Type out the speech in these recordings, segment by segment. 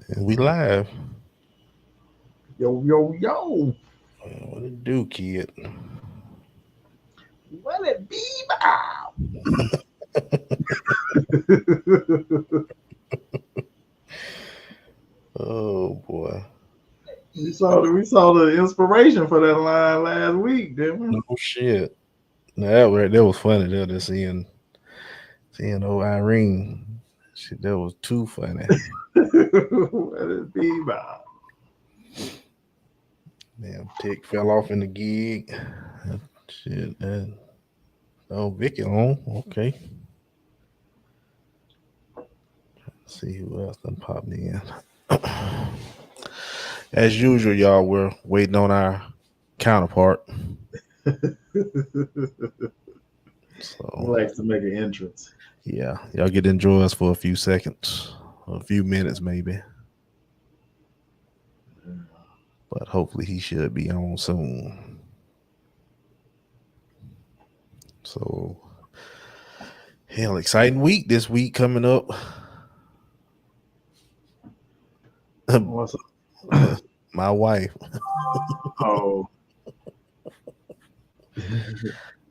And we live. Yo, yo, yo. What it do, kid? What it be about? Oh boy. we saw the inspiration for that line last week, didn't we? No shit. That was funny. That just seeing old Irene. Shit, that was too funny. What it be about? Damn, Tick fell off in the gig. Shit. Oh, Vicky on. Okay. See who else done popped in. As usual, y'all, we're waiting on our counterpart. He So likes to make an entrance. yeah, y'all get to enjoy us for a few seconds, a few minutes maybe. But hopefully he should be on soon. So hell, exciting week this week coming up. What's up? My wife. Oh,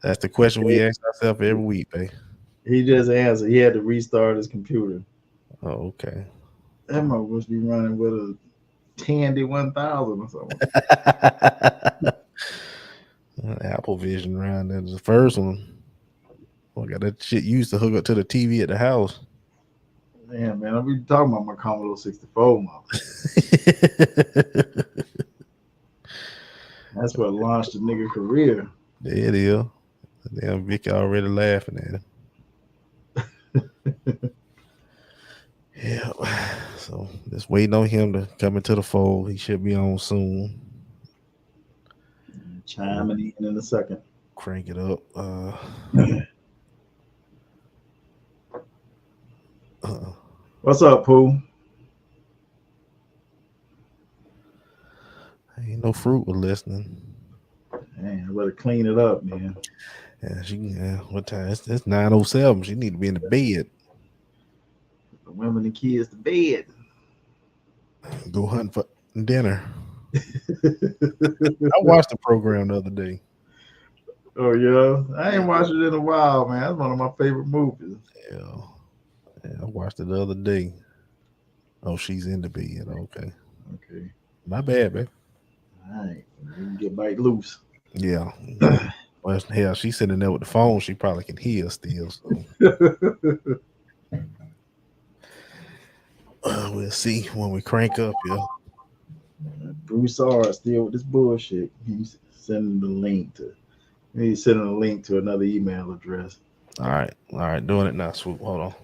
That's the question we ask ourselves every week, babe. he just answered. He had to restart his computer. Oh, okay. That mother must be running with a Tandy 1000 or something. Apple Vision around there. The first one. I got that shit used to hook up to the TV at the house. Damn, man, I'll be talking about my Commodore 64, mother. That's what launched the nigga career. There it is. Damn, Vicky already laughing at him. Yeah. So just waiting on him to come into the fold. He should be on soon. We'll Chiming in a second. crank it up. Uh, What's up, Pooh? ain't no fruit with listening. Man, I better clean it up, man. Yeah, what time? It's 9:07. She need to be in the bed. The women and kids to bed. Go hunt for dinner. I watched the program the other day. Oh yeah, I ain't watched it in a while, man. That's one of my favorite movies. Yeah, yeah, I watched it the other day. Oh, she's in the bed. Okay, Okay, my bad, babe. all right, we can get bite loose. Yeah. Well, hell, she's sitting there with the phone. She probably can hear still. So we'll see when we crank up here. Bruce R still with this bullshit. He's sending the link to. He's sending a link to another email address. All right, doing it now. Swoop, hold on.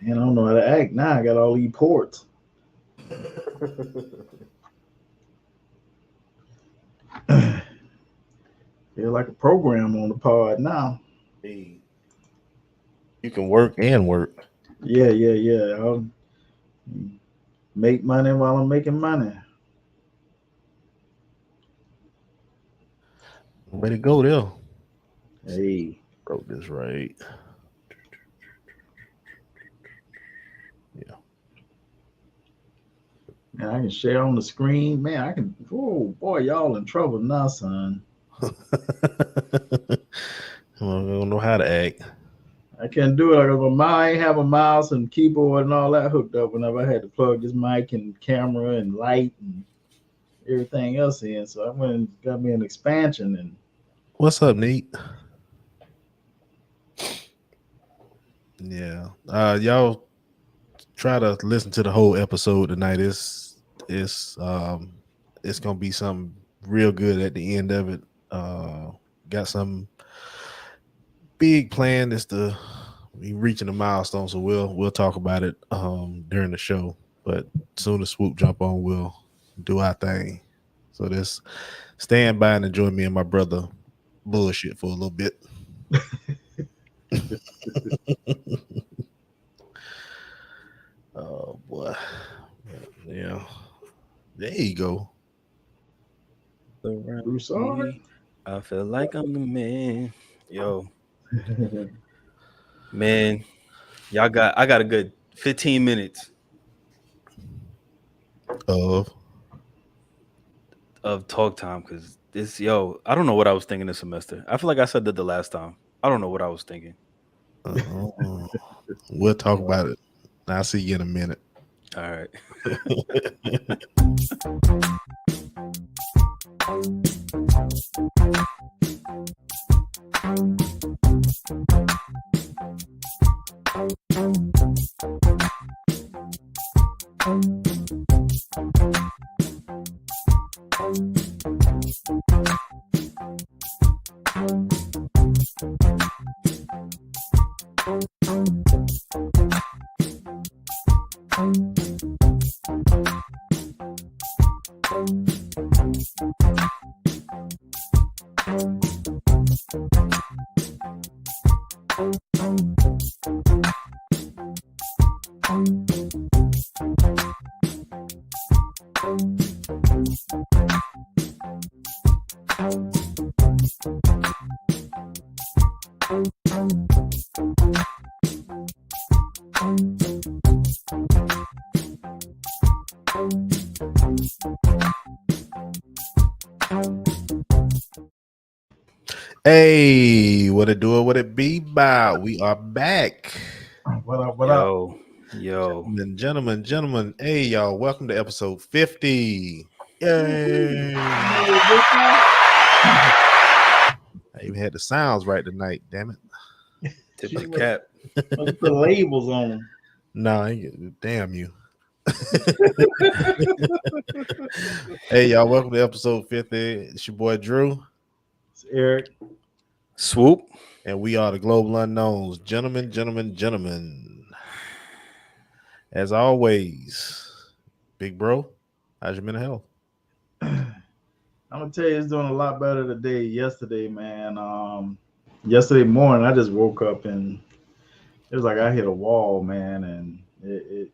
Man, I don't know how to act now. I got all these ports. Feel like a program on the pod now. Hey, you can work and work. Yeah, yeah, yeah. I'll make money while I'm making money. Way to go, there. Hey, Wrote this right. Yeah. man, I can share on the screen. Man, I can. Oh boy, y'all in trouble now, son. I don't know how to act. I can't do it. I ain't have a mouse and keyboard and all that hooked up. Whenever I had to plug this mic and camera and light and everything else in, so I went and got me an expansion and What's up, Nate? Yeah. Y'all try to listen to the whole episode tonight. It's it's gonna be something real good at the end of it. Got some big plan. It's the we reaching a milestone, so we'll talk about it during the show. But soon as Swoop jump on, we'll do our thing. So this stand by and enjoy me and my brother bullshit for a little bit. Oh boy. Yeah. There you go. around Broussard. me. I feel like I'm the man. Yo, man, I got a good 15 minutes Of of talk time because I don't know what I was thinking this semester. I feel like I said that the last time. I don't know what I was thinking. uh, we'll talk about it. I'll see you in a minute. All right. Hey, what it do? What it be about? We are back. What up? What up? Yo. Gentlemen. Hey, y'all. Welcome to episode 50. Yay. I even had the sounds right tonight. Damn it. Tip of the cap. Let's put labels on them. No, damn you. Hey, y'all. Welcome to episode 50. It's your boy Drew. It's Eric. Swoop. And we are the Global Unknowns. Gentlemen. As always, big bro, how's your mental health? I'm gonna tell you, it's doing a lot better today. Yesterday, man. Yesterday morning, I just woke up and it was like I hit a wall, man, and it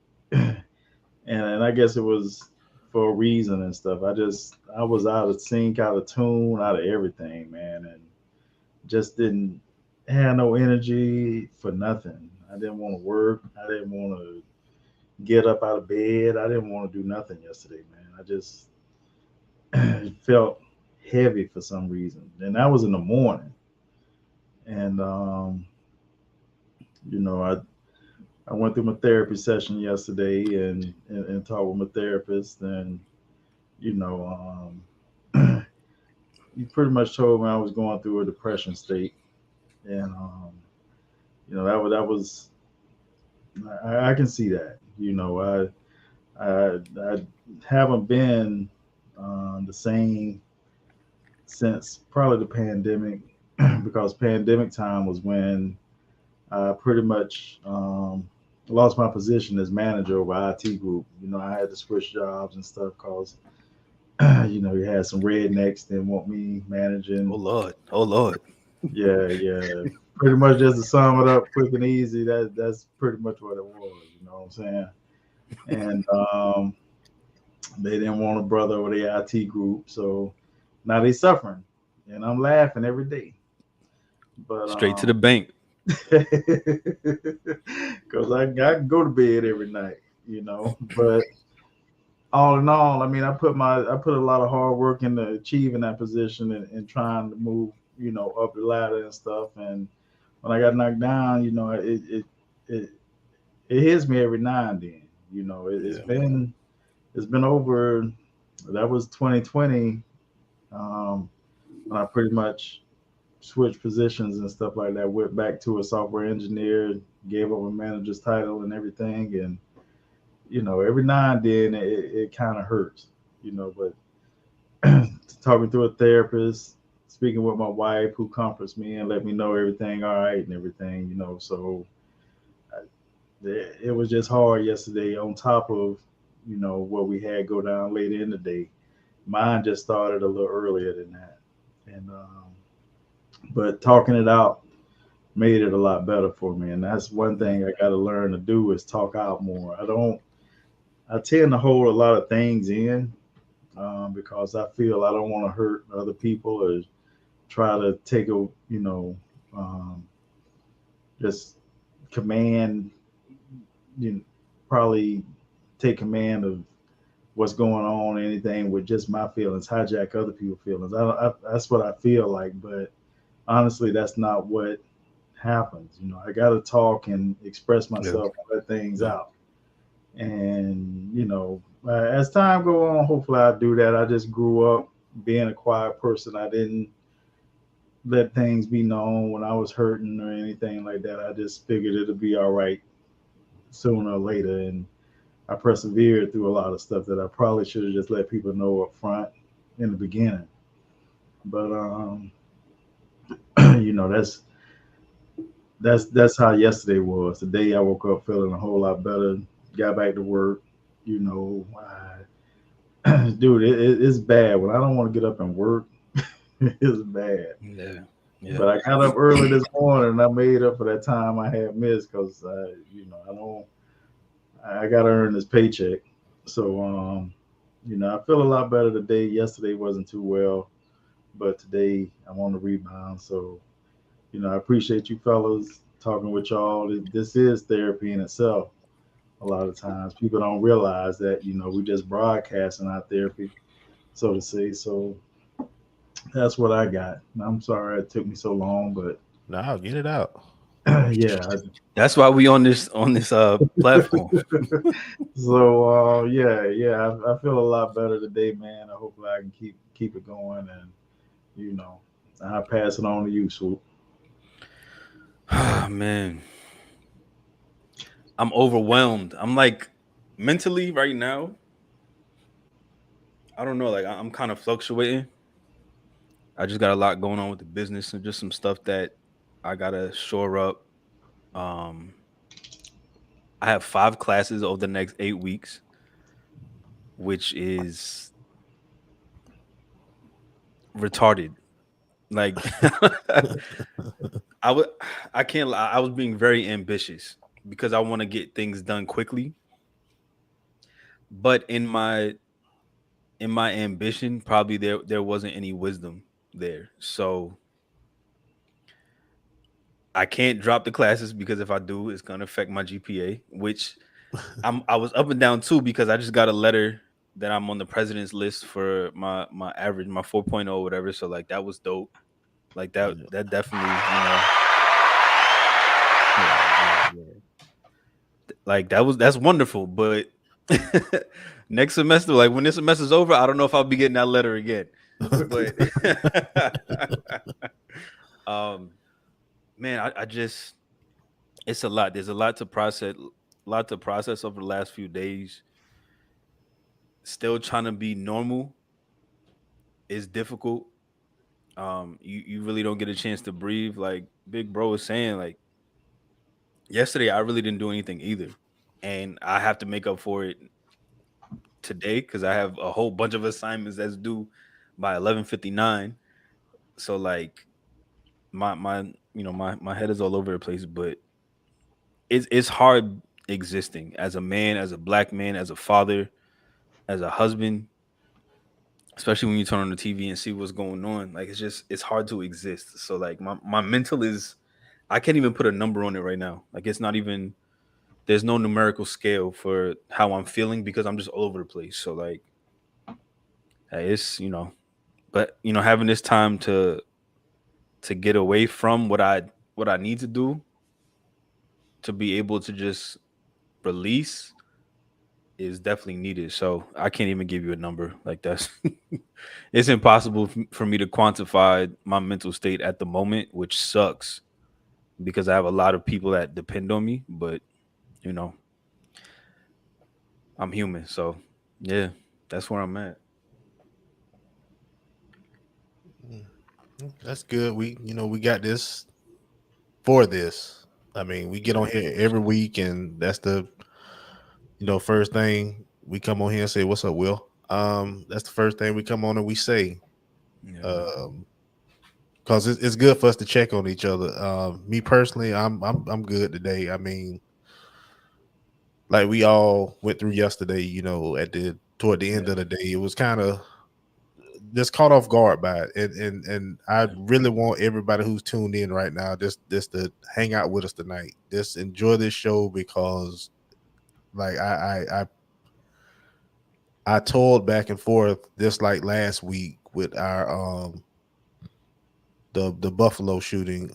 and I guess it was for a reason and stuff. I was out of sync, out of tune, out of everything, man, and just didn't have no energy for nothing. I didn't want to work. I didn't want to get up out of bed. I didn't want to do nothing yesterday, man. I just felt heavy for some reason, and that was in the morning. And I went through my therapy session yesterday and talked with my therapist, and you know, he pretty much told me I was going through a depression state, and that was I can see that. I haven't been the same since probably the pandemic, because pandemic time was when I pretty much lost my position as manager over IT group. I had to switch jobs and stuff because you had some rednecks that want me managing. Oh Lord. Yeah. Pretty much just to sum it up quick and easy, that's pretty much what it was. You know what I'm saying? And they didn't want a brother over the IT group, so now they suffering, and I'm laughing every day. But straight to the bank. Because I can go to bed every night, But all in all, I mean, I put a lot of hard work into achieving that position and trying to move, up the ladder and stuff. And when I got knocked down, it hits me every now and then. It's been over. That was 2020, when I pretty much switched positions and stuff like that. Went back to a software engineer, gave up a manager's title and everything. And every now and then it kind of hurts, But talking to a therapist, speaking with my wife, who comforts me and let me know everything all right and everything, So it was just hard yesterday. On top of what we had go down later in the day, mine just started a little earlier than that, and but talking it out made it a lot better for me. And that's one thing I got to learn to do, is talk out more. I tend to hold a lot of things in because I feel I don't want to hurt other people or try to take a, um, just command, you know, probably take command of what's going on, anything with just my feelings, hijack other people's feelings. That's what I feel like, but honestly, that's not what happens. I got to talk and express Yeah. myself, and let things Yeah. out. And as time go on, hopefully I do that. I just grew up being a quiet person. I didn't let things be known when I was hurting or anything like that. I just figured it'll be all right sooner or later, and I persevered through a lot of stuff that I probably should have just let people know up front in the beginning. But that's how yesterday was. Today I woke up feeling a whole lot better. Got back to work. You know, dude, it's bad when I don't want to get up and work. It's bad. Yeah. Yeah. But I got up early this morning and I made up for that time I had missed because I don't. I got to earn this paycheck. So I feel a lot better today. Yesterday wasn't too well, but today I'm on the rebound. So I appreciate you fellas talking with y'all. This is therapy in itself. A lot of times people don't realize that we just broadcasting our therapy, so to say. So that's what I got. I'm sorry it took me so long, but Nah, get it out. yeah. That's why we on this platform. So yeah, I feel a lot better today, man. I hope I can keep it going, and you know, I'll pass it on to you, Swoop. Ah, man, I'm overwhelmed. I'm like mentally right now. I don't know. Like I'm kind of fluctuating. I just got a lot going on with the business and just some stuff that I gotta shore up. Um, I have 5 classes over the next 8 weeks, which is retarded. Like I would, I can't lie. I was being very ambitious because I want to get things done quickly. But in my ambition, probably there wasn't any wisdom there. So I can't drop the classes because if I do, it's gonna affect my GPA, which I was up and down too because I just got a letter that I'm on the president's list for my average, my 4.0 whatever. So like that was dope. Like that Yeah. that definitely, yeah. Like that's wonderful. But next semester, like when this semester's over, I don't know if I'll be getting that letter again. But um man, I just it's a lot. There's a lot to process over the last few days. Still trying to be normal is difficult. You really don't get a chance to breathe. Like Big Bro was saying, like yesterday, I really didn't do anything either, and I have to make up for it today because I have a whole bunch of assignments that's due by 11:59. So like my head is all over the place, but it's hard existing as a man, as a black man, as a father, as a husband, especially when you turn on the TV and see what's going on. Like it's hard to exist. So like my mental is I can't even put a number on it right now. Like it's not even there's no numerical scale for how I'm feeling because I'm just all over the place. So like hey, it's but having this time to get away from what I need to do to be able to just release is definitely needed. So I can't even give you a number like that's it's impossible for me to quantify my mental state at the moment, which sucks because I have a lot of people that depend on me, but you know, I'm human. So yeah, that's where I'm at. Mm, that's good. We got this for this. I mean, we get on here every week, and that's the first thing we come on here and say, "What's up, Will?" That's the first thing we come on and we say, Yeah, man. um, because it's good for us to check on each other. Me personally, I'm good today. I mean, like we all went through yesterday. At the toward the end of the day. It was kind of just caught off guard by it, and I really want everybody who's tuned in right now just to hang out with us tonight. Just enjoy this show because, like I toiled back and forth just like last week with our the Buffalo shooting.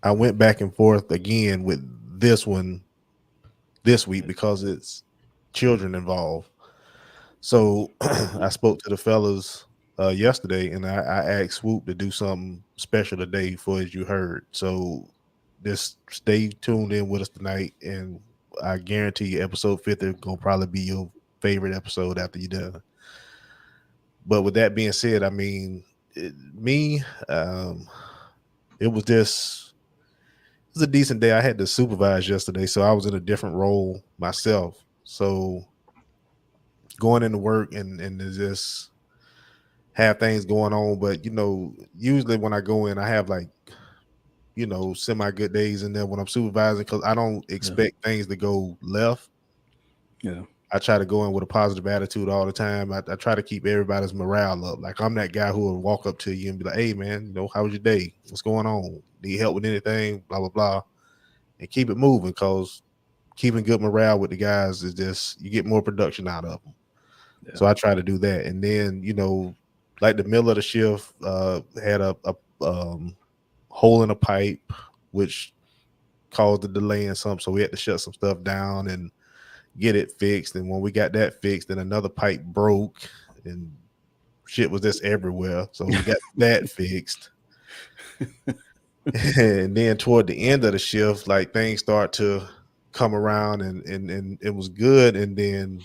I went back and forth again with this one this week because it's children involved. So I spoke to the fellas yesterday, and I asked Swoop to do something special today for as you heard. So just stay tuned in with us tonight, and I guarantee you, episode 50 gonna probably be your favorite episode after you done. But with that being said, I mean, me, it was just it was a decent day. I had to supervise yesterday, so I was in a different role myself. So going into work and to just have things going on. But usually when I go in, I have like semi good days in there when I'm supervising because I don't expect things to go left. Yeah. I try to go in with a positive attitude all the time. I try to keep everybody's morale up. Like I'm that guy who will walk up to you and be like, "Hey man, how was your day? What's going on? Need help with anything? Blah blah blah," and keep it moving because keeping good morale with the guys is just you get more production out of them. Yeah. So I try to do that, and then like the middle of the shift had a hole in a pipe, which caused a delay in something. So we had to shut some stuff down and get it fixed. And when we got that fixed, then another pipe broke and shit was just everywhere. So we got that fixed. And then toward the end of the shift, like things start to come around and it was good. And then,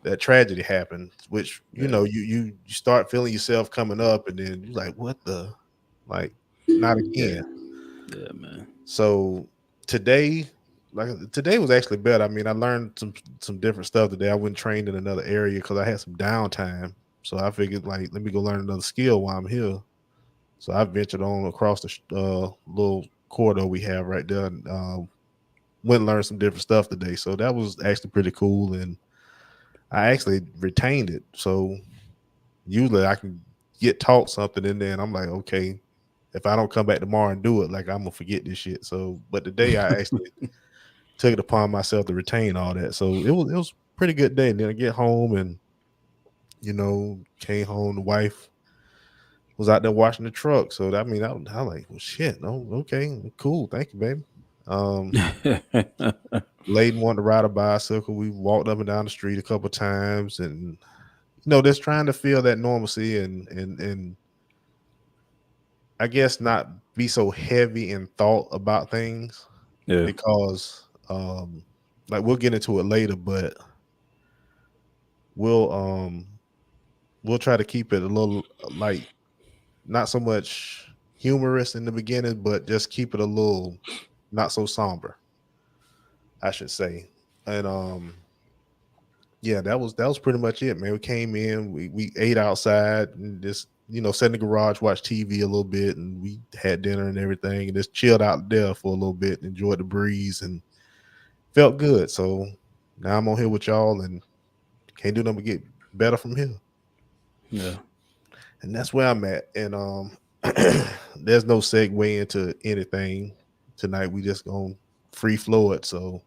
that tragedy happened, which, you start feeling yourself coming up and then you're like, what the, like, not again. Yeah, man. So today was actually better. I mean, I learned some different stuff today. I went trained in another area because I had some downtime. So I figured, like, let me go learn another skill while I'm here. So I ventured on across the little corridor we have right there. And, went and learned some different stuff today. So that was actually pretty cool. And I actually retained it. So usually I can get taught something in there and I'm like, okay, if I don't come back tomorrow and do it, like I'm gonna forget this shit. So, but today I actually took it upon myself to retain all that. So it was a pretty good day. And then I get home and came home. The wife was out there washing the truck. So I mean, I like, well, shit. Oh, okay, cool. Thank you, baby. Layden wanted to ride a bicycle. We walked up and down the street a couple times, and just trying to feel that normalcy and I guess not be so heavy in thought about things. Yeah. Because like we'll get into it later, but we'll try to keep it a little like not so much humorous in the beginning, but just keep it a little not so somber, I should say. And yeah, that was pretty much it, man. We came in, we ate outside and just sat in the garage, watched TV a little bit, and we had dinner and everything, and just chilled out there for a little bit, enjoyed the breeze, and felt good. So now I'm on here with y'all, and can't do nothing but get better from here. Yeah, and that's where I'm at. And there's no segue into anything tonight. We just gonna free flow it. So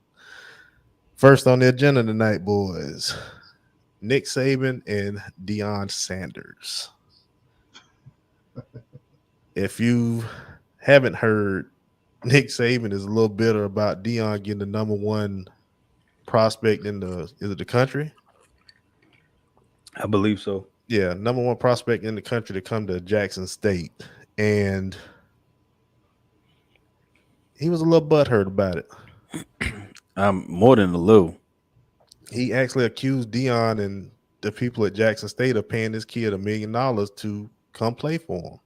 first on the agenda tonight, boys, Nick Saban and Deion Sanders. If you haven't heard, Nick Saban is a little bitter about Deion getting the number one prospect in the country? I believe so. Yeah, number one prospect in the country to come to Jackson State. And he was a little butthurt about it. More than a little. He actually accused Deion and the people at Jackson State of paying this kid $1 million to come play for him.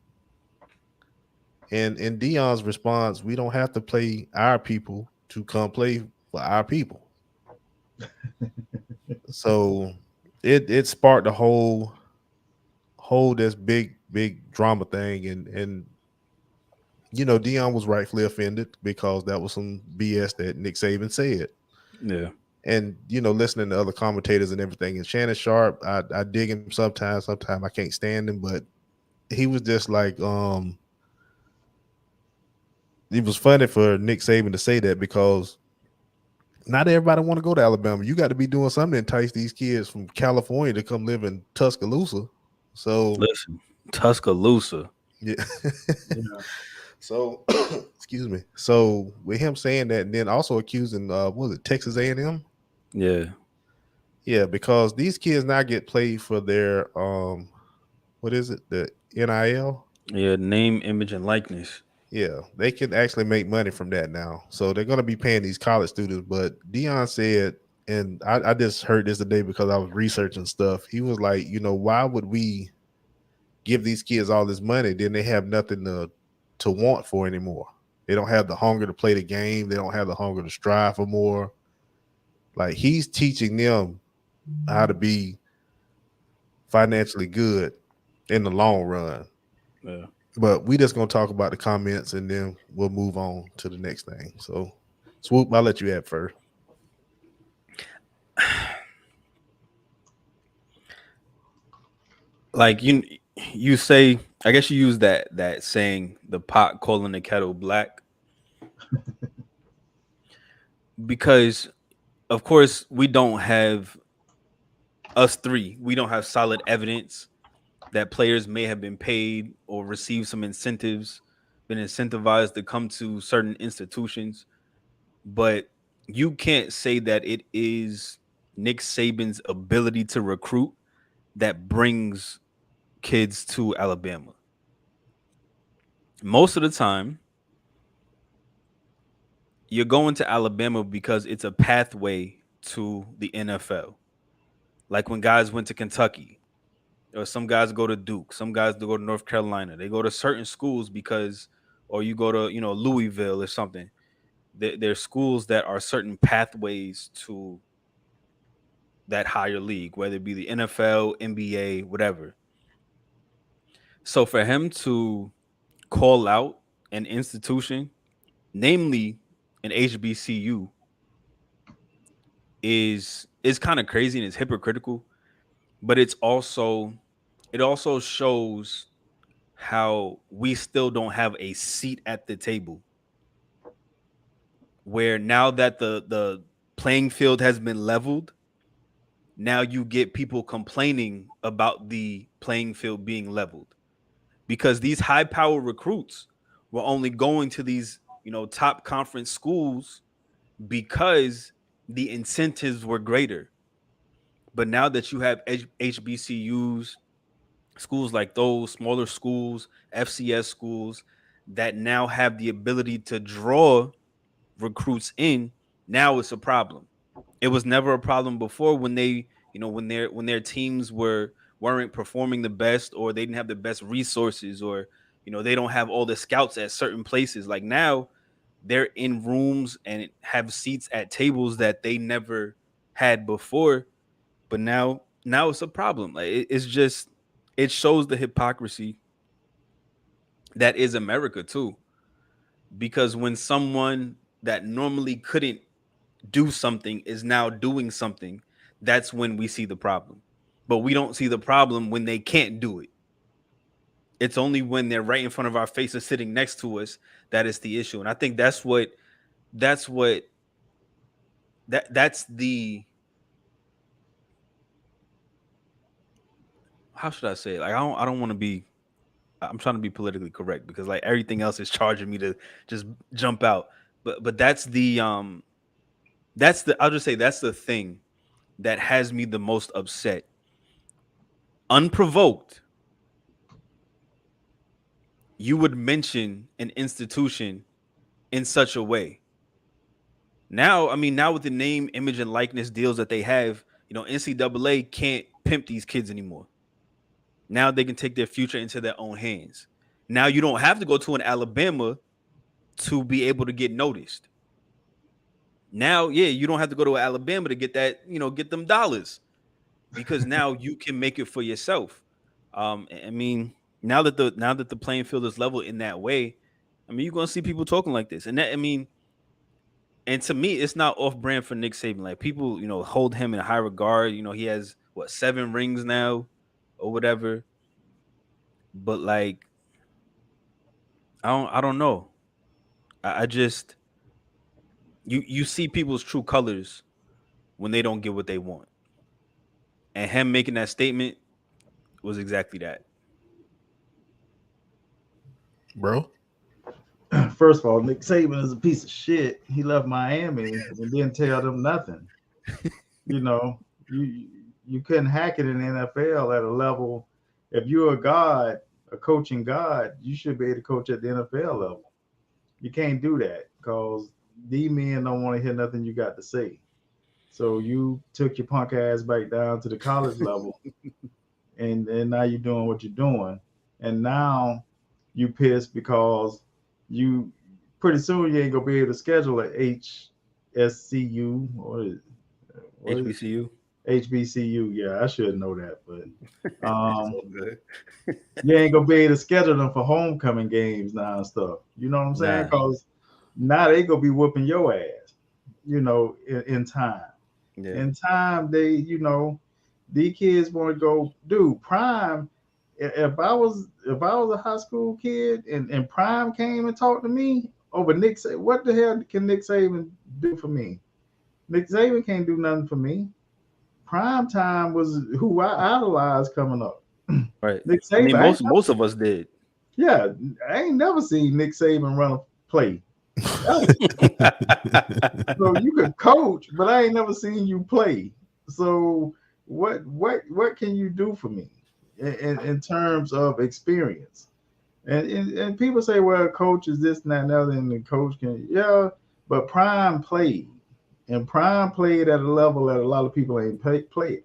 And in Deion's response, we don't have to play our people to come play for our people. So it sparked the whole this big drama thing, and Deion was rightfully offended because that was some BS that Nick Saban said. Yeah. and listening to other commentators and everything. And Shannon Sharp, I dig him sometimes. Sometimes I can't stand him, but he was just like, it was funny for Nick Saban to say that because not everybody want to go to Alabama. You got to be doing something to entice these kids from California to come live in Tuscaloosa. So Listen, Tuscaloosa. yeah. Yeah. So excuse me. So with him saying that, and then also accusing, what was it, Texas A&M? Yeah. Yeah, because these kids now get played for their what is it, the NIL? Yeah. Name, image, and likeness. Yeah, they can actually make money from that now. So they're going to be paying these college students. But Deion said, and I just heard this today because I was researching stuff. He was like, why would we give these kids all this money? Then they have nothing to want for anymore. They don't have the hunger to play the game. They don't have the hunger to strive for more. Like he's teaching them how to be financially good in the long run. Yeah. But we just gonna talk about the comments and then we'll move on to the next thing. So, Swoop, I'll let you have first. Like you say, I guess you use that saying, the pot calling the kettle black, because of course we don't have we don't have solid evidence that players may have been paid or received some incentives, been incentivized to come to certain institutions. But you can't say that it is Nick Saban's ability to recruit that brings kids to Alabama. Most of the time, you're going to Alabama because it's a pathway to the NFL. Like when guys went to Kentucky, or some guys go to Duke, some guys go to North Carolina. They go to certain schools because, or you go to, Louisville or something. There's schools that are certain pathways to that higher league, whether it be the NFL, NBA, whatever. So for him to call out an institution, namely an HBCU, is kind of crazy and it's hypocritical, but it also shows how we still don't have a seat at the table, where now that the playing field has been leveled, now you get people complaining about the playing field being leveled, because these high power recruits were only going to these, top conference schools because the incentives were greater. But now that you have HBCUs, schools like those, smaller schools, FCS schools, that now have the ability to draw recruits in, now it's a problem. It was never a problem before when they, when their teams weren't performing the best, or they didn't have the best resources, or they don't have all the scouts at certain places. Like now, they're in rooms and have seats at tables that they never had before. But now it's a problem. Like it's just, it shows the hypocrisy that is America too. Because when someone that normally couldn't do something is now doing something, that's when we see the problem. But we don't see the problem when they can't do it. It's only when they're right in front of our faces, sitting next to us, that is the issue. And I think that's what that's the, how should I say it? Like I don't want to be, I'm trying to be politically correct, because like everything else is charging me to just jump out. But that's the, I'll just say that's the thing that has me the most upset. Unprovoked, you would mention an institution in such a way. Now, I mean, now with the name, image, and likeness deals that they have, NCAA can't pimp these kids anymore. Now they can take their future into their own hands. Now you don't have to go to an Alabama to be able to get noticed. Now, yeah, you don't have to go to Alabama to get that, get them dollars, because now you can make it for yourself. I mean, now that the playing field is level in that way, I mean, you're gonna see people talking like this, and that, I mean, And to me, it's not off brand for Nick Saban. Like people, hold him in high regard. He has what 7 rings now, or whatever. But like, I don't know. I just you see people's true colors when they don't get what they want, and him making that statement was exactly that. bro. First of all, Nick Saban is a piece of shit. He left Miami and didn't tell them nothing. You know, you couldn't hack it in the NFL at a level. If you're a god, a coaching god, you should be able to coach at the NFL level. You can't do that because these men don't want to hear nothing you got to say. So you took your punk ass back down to the college level, and now you're doing what you're doing, and now you pissed because you pretty soon you ain't gonna be able to schedule a HSCU or what is HBCU. HBCU. Yeah, I should know that, but It's all good. you ain't gonna be able to schedule them for homecoming games now and stuff. You know what I'm saying? Nah. Because now they gonna be whooping your ass. In time. Yeah. In time, these kids want to go. Dude, Prime. If I was a high school kid and Prime came and talked to me over Nick Saban, what the hell can Nick Saban do for me? Nick Saban can't do nothing for me. Prime Time was who I idolized coming up. Right. Nick I mean, Saban. most of us did. Yeah, I ain't never seen Nick Saban run a play. So you could coach, but I ain't never seen you play. So what can you do for me in terms of experience? And people say, well, coach is this and that and other, and the coach can, yeah, but Prime played. And Prime played at a level that a lot of people ain't played.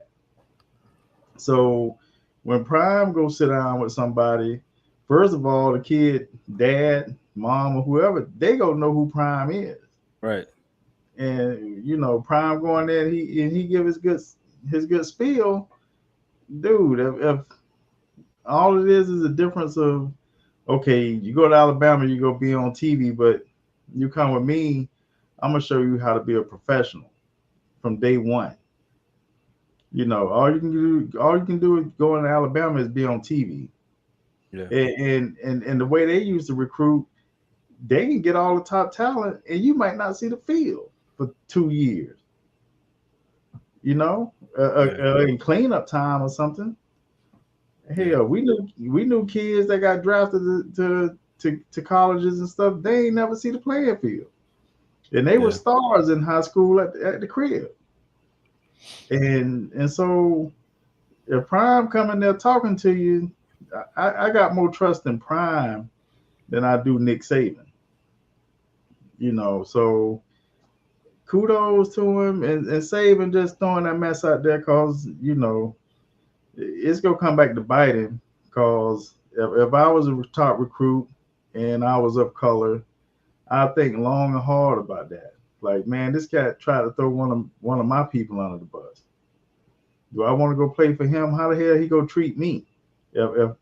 So when Prime goes sit down with somebody, first of all, the kid, dad, mom, or whoever, they gonna know who Prime is. Right. And Prime going there, and he give his good spiel, dude. If all it is a difference of, okay, you go to Alabama, you go be on TV, but you come with me, I'm gonna show you how to be a professional from day one. All you can do is go in Alabama is be on TV. Yeah. And the way they used to recruit, they can get all the top talent, and you might not see the field for 2 years. In cleanup time or something. Hell, we knew kids that got drafted to colleges and stuff. They ain't never see the playing field, and they were stars in high school at the crib. And so if Prime coming there talking to you, I got more trust in Prime than I do Nick Saban. So kudos to him and Saban just throwing that mess out there because it's gonna come back to bite him. Because if I was a top recruit and I was of color, I think long and hard about that. Like, man, this cat tried to throw one of my people under the bus. Do I want to go play for him? How the hell he go treat me? If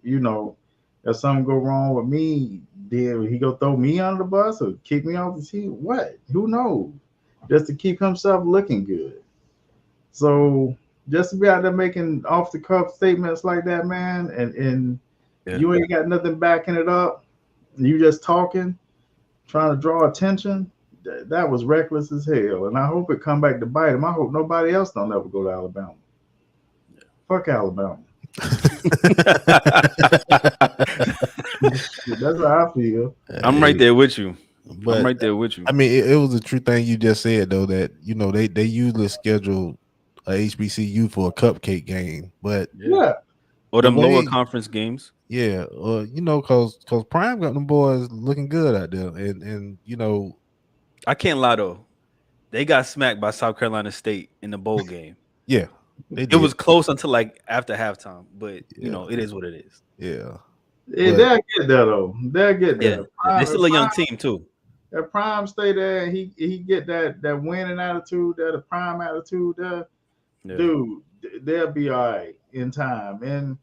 something go wrong with me, then he go throw me under the bus or kick me off the team? What? Who knows? Just to keep himself looking good. So just to be out there making off the cuff statements like that, man, and you ain't got nothing backing it up. You just talking, trying to draw attention. That was reckless as hell. And I hope it come back to bite him. I hope nobody else don't ever go to Alabama. Yeah. Fuck Alabama. That's how I feel. I'm right there with you. But I'm right there with you. I mean, it was a true thing you just said though, that they usually schedule a HBCU for a cupcake game, but yeah, or them lower conference games. Yeah, cause Prime got them boys looking good out there, and I can't lie though, they got smacked by South Carolina State in the bowl game. Yeah, it was close until like after halftime, but it is what it is. Yeah, they'll get there though. They'll get there. Yeah, they're still a young team too. That Prime stay there, and he get that winning attitude, that Prime attitude there. Yeah. Dude, they'll be all right in time. And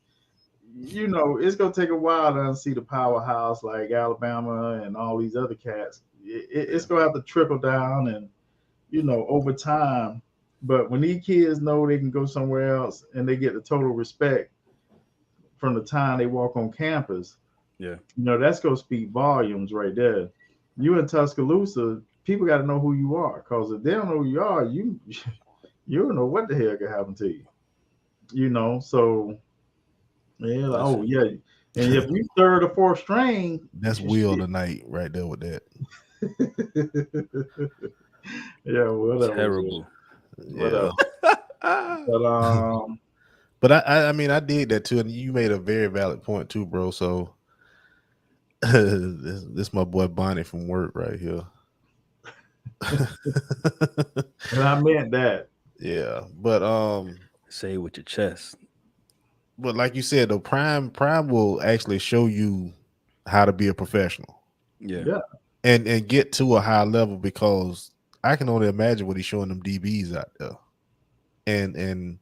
it's gonna take a while to see the powerhouse like Alabama and all these other cats. It's gonna have to trickle down, over time. But when these kids know they can go somewhere else and they get the total respect from the time they walk on campus, Yeah. That's gonna speak volumes right there. You in Tuscaloosa, people got to know who you are, because if they don't know who you are, you don't know what the hell could happen to you. So yeah, like, oh Listen. yeah, and if you third or fourth string, That's Will tonight right there with that. yeah, whatever, Terrible. Yeah. whatever. But But I mean I did that too, and you made a very valid point too, bro. So this my boy Bonnie from work right here. and I meant that. Yeah, but Say it with your chest. like you said, though, Prime will actually show you how to be a professional Yeah. Yeah, and get to a high level, because I can only imagine what he's showing them DBs out there, and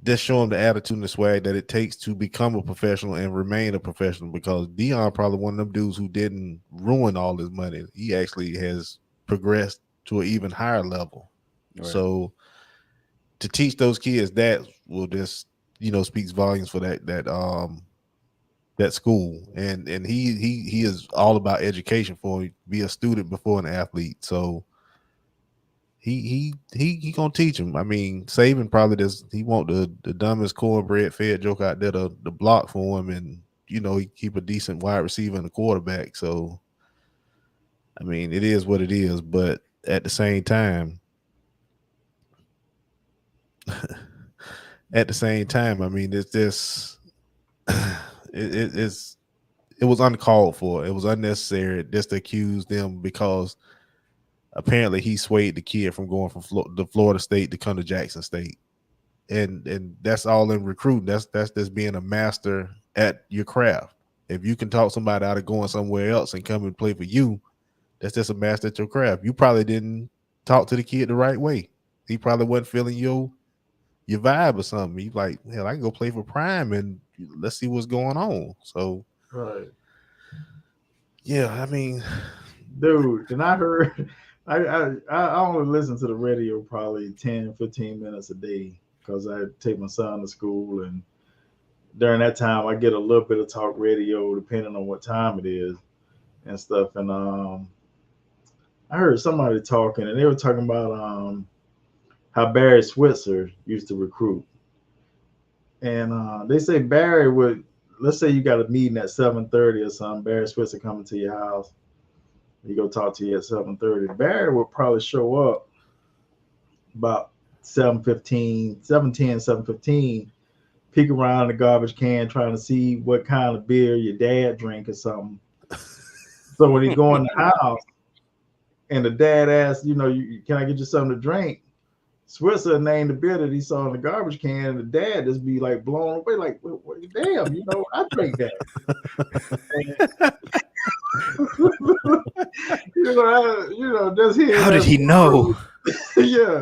just show them the attitude and the swag that it takes to become a professional and remain a professional. Because Deion probably one of them dudes who didn't ruin all his money. He actually has progressed to an even higher level. Right. So to teach those kids that will just speaks volumes for that school. And he is all about education, for be a student before an athlete. So he gonna teach him. I mean, Saban probably does. He want the dumbest cornbread fed joke out there to block for him, and he keep a decent wide receiver and a quarterback. So I mean, it is what it is. But at the same time, I mean, it's this. It was uncalled for. It was unnecessary just to accuse them, because apparently he swayed the kid from going from the Florida State to come to Jackson State, and that's all in recruiting. That's just being a master at your craft. If you can talk somebody out of going somewhere else and come and play for you, that's just a master at your craft. You probably didn't talk to the kid the right way. He probably wasn't feeling your vibe or something. He's like, hell, I can go play for Prime and let's see what's going on. So right, yeah, I mean, dude. And I heard, I only listen to the radio probably 10-15 minutes a day, because I take my son to school, and during that time I get a little bit of talk radio depending on what time it is and stuff. And I heard somebody talking, and they were talking about how Barry Switzer used to recruit. And they say Barry would, let's say you got a meeting at 7:30 or something, Barry Switzer coming to your house, he go talk to you at 7:30. Barry would probably show up about 7:15, 7:10, 7:15, peek around the garbage can trying to see what kind of beer your dad drink or something. So when he go in the house and the dad asks, can I get you something to drink? Switzer named the beer that he saw in the garbage can, and the dad just be like blown away, like, damn, I drink that. Just here. How did he know? Yeah.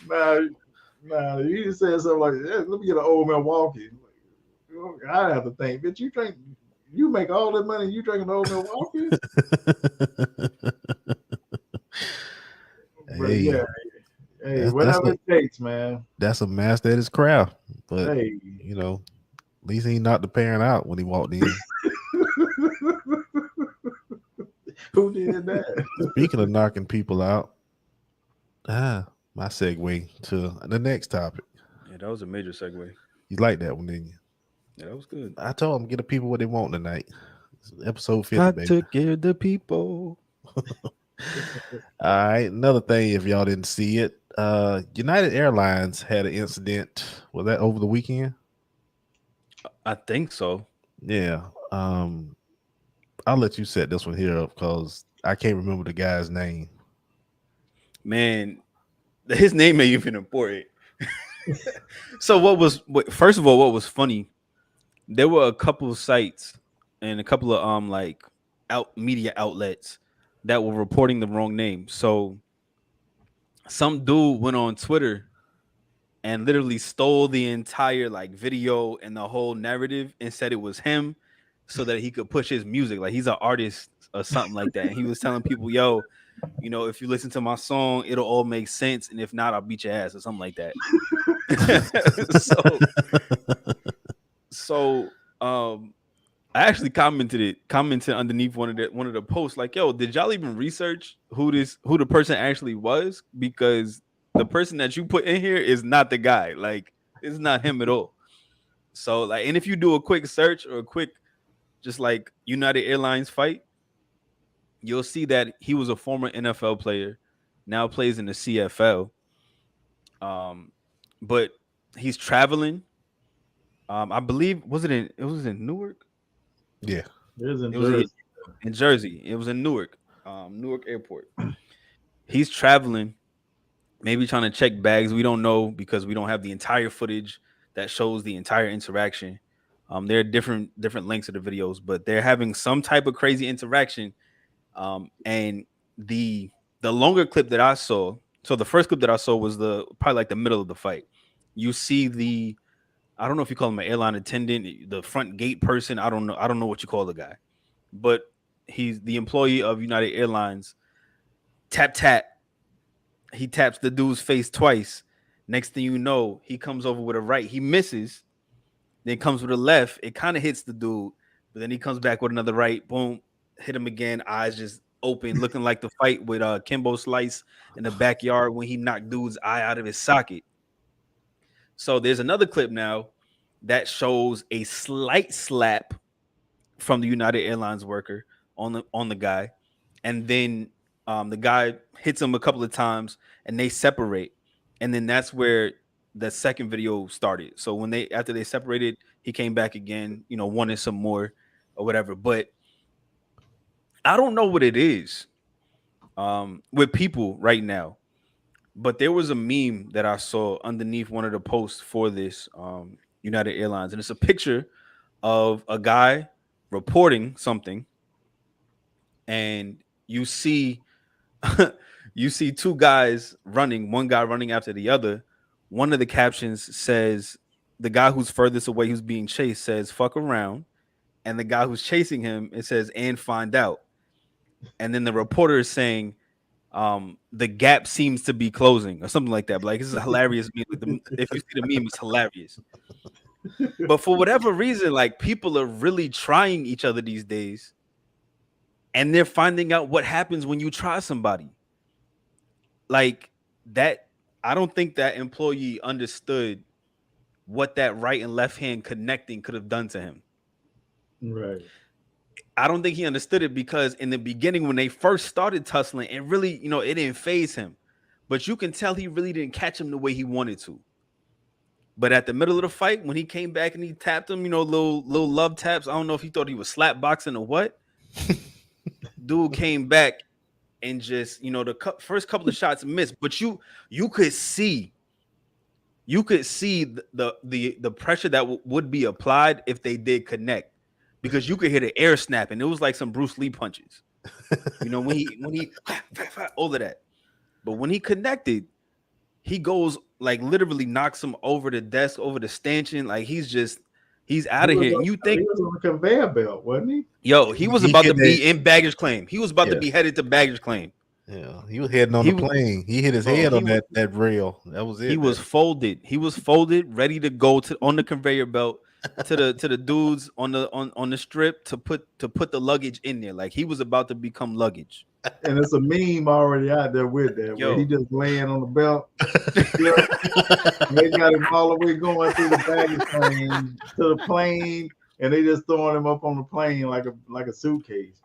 Nah, you just said something like, let me get an old Milwaukee. I have to think, bitch, you make all that money, you drinking old Milwaukee? But hey, yeah. Hey, whatever it takes, man. That's a master at his craft. But Hey. at least he knocked the parent out when he walked in. Who did that? Speaking of knocking people out, my segue to the next topic. Yeah, that was a major segue. You like that one, didn't you? Yeah, that was good. I told him, get the people what they want tonight. Episode 50, Got baby. to give the people. All right, another thing, if y'all didn't see it, United Airlines had an incident. Was that over the weekend? I think so. Yeah. I'll let you set this one here up, because I can't remember the guy's name. Man, his name ain't even important. So first of all, what was funny, there were a couple of sites and a couple of media outlets that were reporting the wrong name. So some dude went on Twitter and literally stole the entire video and the whole narrative and said it was him, so that he could push his music. Like he's an artist or something like that. And he was telling people, yo, if you listen to my song, it'll all make sense, and if not, I'll beat your ass or something like that. So I actually commented underneath one of the posts, like, yo, did y'all even research who the person actually was? Because the person that you put in here is not the guy. Like, it's not him at all. So, like, and if you do a quick search or a quick just like United Airlines fight, you'll see that he was a former NFL player, now plays in the CFL. But he's traveling. I believe it was in Newark? Yeah. It was in It was Jersey. in Jersey. It was in Newark, Newark Airport. He's traveling, maybe trying to check bags. We don't know because we don't have the entire footage that shows the entire interaction. There are different lengths of the videos, but they're having some type of crazy interaction. And the longer clip that I saw, so the first clip that I saw was probably like the middle of the fight. You see I don't know if you call him an airline attendant, the front gate person. I don't know what you call the guy, but he's the employee of United Airlines. Tap. He taps the dude's face twice. Next thing you know, he comes over with a right. He misses, then comes with a left. It kind of hits the dude, but then he comes back with another right. Boom, hit him again. Eyes just open, looking like the fight with Kimbo Slice in the backyard when he knocked dude's eye out of his socket. So there's another clip now that shows a slight slap from the United Airlines worker on the guy, and then the guy hits him a couple of times, and they separate, and then that's where the second video started. So after they separated, he came back again, wanted some more or whatever. But I don't know what it is with people right now. But there was a meme that I saw underneath one of the posts for this United Airlines, and it's a picture of a guy reporting something, and you see two guys running, one guy running after the other. One of the captions says, the guy who's furthest away, who's being chased, says "fuck around," and the guy who's chasing him, it says "and find out." And then the reporter is saying, the gap seems to be closing or something like that. But like, this is a hilarious meme. If you see the meme, it's hilarious. But for whatever reason, like, people are really trying each other these days, and they're finding out what happens when you try somebody. Like that, I don't think that employee understood what that right and left hand connecting could have done to him. Right. I don't think he understood it because in the beginning, when they first started tussling, it really, it didn't faze him. But you can tell he really didn't catch him the way he wanted to. But at the middle of the fight, when he came back and he tapped him, little love taps. I don't know if he thought he was slap boxing or what. Dude came back and just, the first couple of shots missed. But you could see the pressure that would be applied if they did connect. Because you could hear the air snapping. It was like some Bruce Lee punches. When he all of that. But when he connected, he goes, like, literally knocks him over the desk, over the stanchion. Like, he's out of here. And you think he was on a conveyor belt, wasn't he? Yo, he was about to be in baggage claim. He was about to be headed to baggage claim. Yeah, he was heading on the plane. He hit his head on that rail. That was it. He was folded. He was folded, ready to go on the conveyor belt to the dudes on the strip to put the luggage in there. Like, he was about to become luggage. And it's a meme already out there with that. Where he just laying on the belt. They got him all the way going through the baggage claim to the plane, and they just throwing him up on the plane like a suitcase.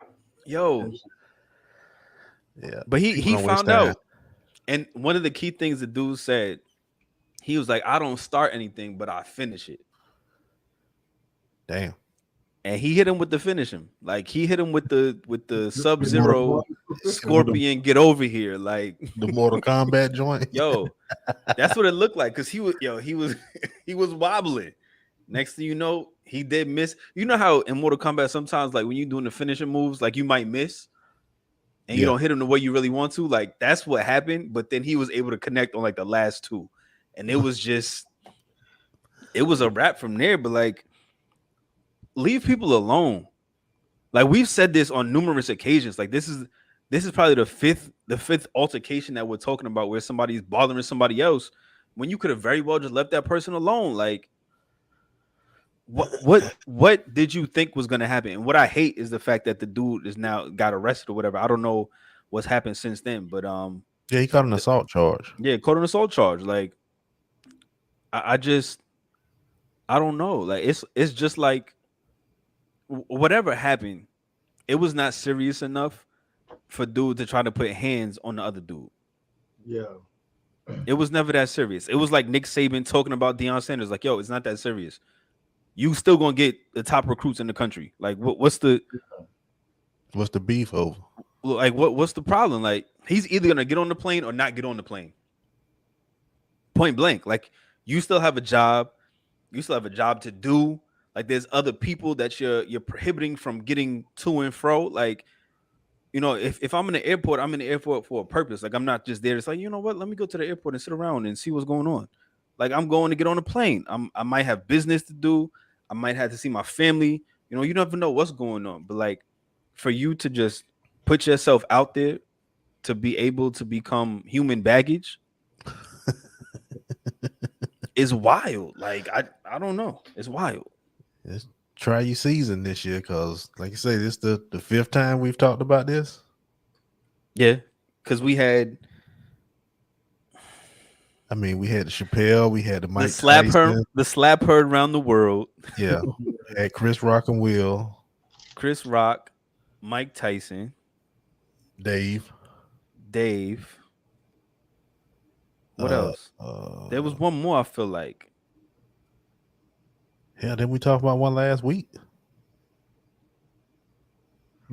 Yo. Yeah. But he found out. And one of the key things the dude said, he was like, I don't start anything, but I finish it. Damn. And he hit him with the finish him. Like, he hit him with the Sub-Zero Scorpion, get over here. Like the Mortal Kombat joint. Yo, that's what it looked like. Cause he was wobbling. Next thing you know, he did miss. You know how in Mortal Kombat sometimes, like, when you're doing the finishing moves, like, you might miss and you don't hit him the way you really want to. Like, that's what happened. But then he was able to connect on, like, the last two. And it was a wrap from there. But, like, leave people alone. Like, we've said this on numerous occasions. Like, this is this is probably the fifth altercation that we're talking about where somebody's bothering somebody else when you could have very well just left that person alone. Like, what did you think was gonna happen? And what I hate is the fact that the dude is now got arrested or whatever. I don't know what's happened since then, but Yeah, he caught an assault charge. yeah, caught an assault charge. Like, I just I don't know. Like, it's just like whatever happened, it was not serious enough for dude to try to put hands on the other dude. Yeah. It was never that serious. It was like Nick Saban talking about Deion Sanders, like, yo, it's not that serious. You still gonna get the top recruits in the country. Like, what's the beef over? like what's the problem? Like, he's either gonna get on the plane or not get on the plane. Point blank. Like, you still have a job. You still have a job to do. Like, there's other people that you're prohibiting from getting to and fro. Like, if I'm in the airport, I'm in the airport for a purpose. Like, I'm not just there. It's like, you know what? Let me go to the airport and sit around and see what's going on. Like, I'm going to get on a plane. I might have business to do. I might have to see my family. You never know what's going on. But like, for you to just put yourself out there to be able to become human baggage is wild. Like, I don't know. It's wild. It's try your season this year, because like you say, this the fifth time we've talked about this. Yeah, because we had we had the Chappelle, we had the Mike the slap heard around the world. Yeah, we had Chris Rock and Will, Chris Rock, Mike Tyson, Dave. What else? There was one more. I feel like. Yeah, didn't we talk about one last week?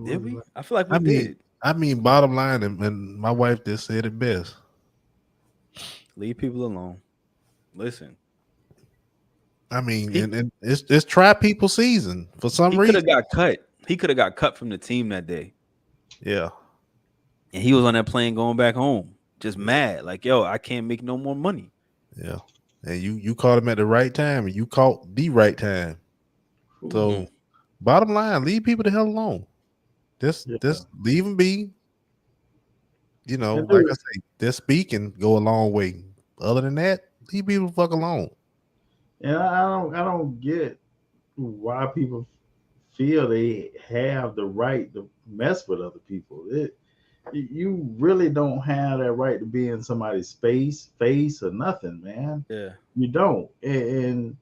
Did we? I feel like we did. Bottom line, and my wife just said it best. Leave people alone. Listen. And it's try people season for some reason. He could have got cut. He could have got cut from the team that day. Yeah. And he was on that plane going back home, just mad. Like, yo, I can't make no more money. Yeah. And you caught him at the right time, and you caught the right time. So, bottom line, leave people the hell alone. Just leave them be. Like I say, their speaking go a long way. Other than that, leave people the fuck alone. Yeah, I don't get why people feel they have the right to mess with other people. You really don't have that right to be in somebody's face or nothing, man. Yeah, you don't. And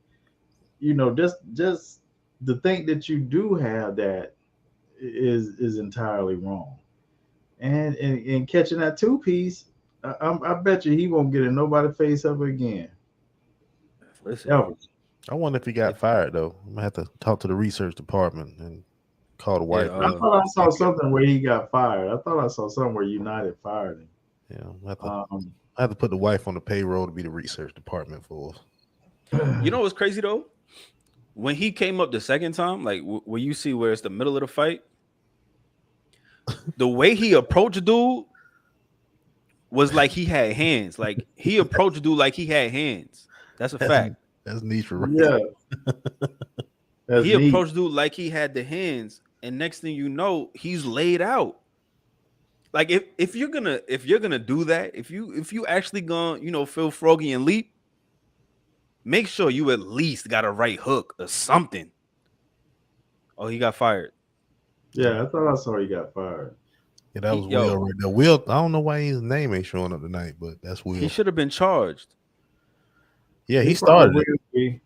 just the think that you do have that is entirely wrong. And catching that 2-piece, I bet you he won't get in nobody's face ever again. Listen, ever. I wonder if he got fired though. I'm gonna have to talk to the research department and call the white. I thought I saw something where he got fired. I thought I saw something where United fired him. Yeah, I have to put the wife on the payroll to be the research department for us. You know what's crazy though? When he came up the second time, like where you see where it's the middle of the fight, the way he approached dude was like he had hands. Like, he approached dude like he had hands. That's a fact. That's neat for real. Yeah. He approached dude like he had the hands, and next thing you know, he's laid out. Like, if you're gonna do that, if you actually gonna feel froggy and leap, make sure you at least got a right hook or something. Oh, he got fired. Yeah, I thought I saw he got fired. Yeah, that was Will right there. Will, I don't know why his name ain't showing up tonight, but that's Will. He should have been charged. Yeah, he started it.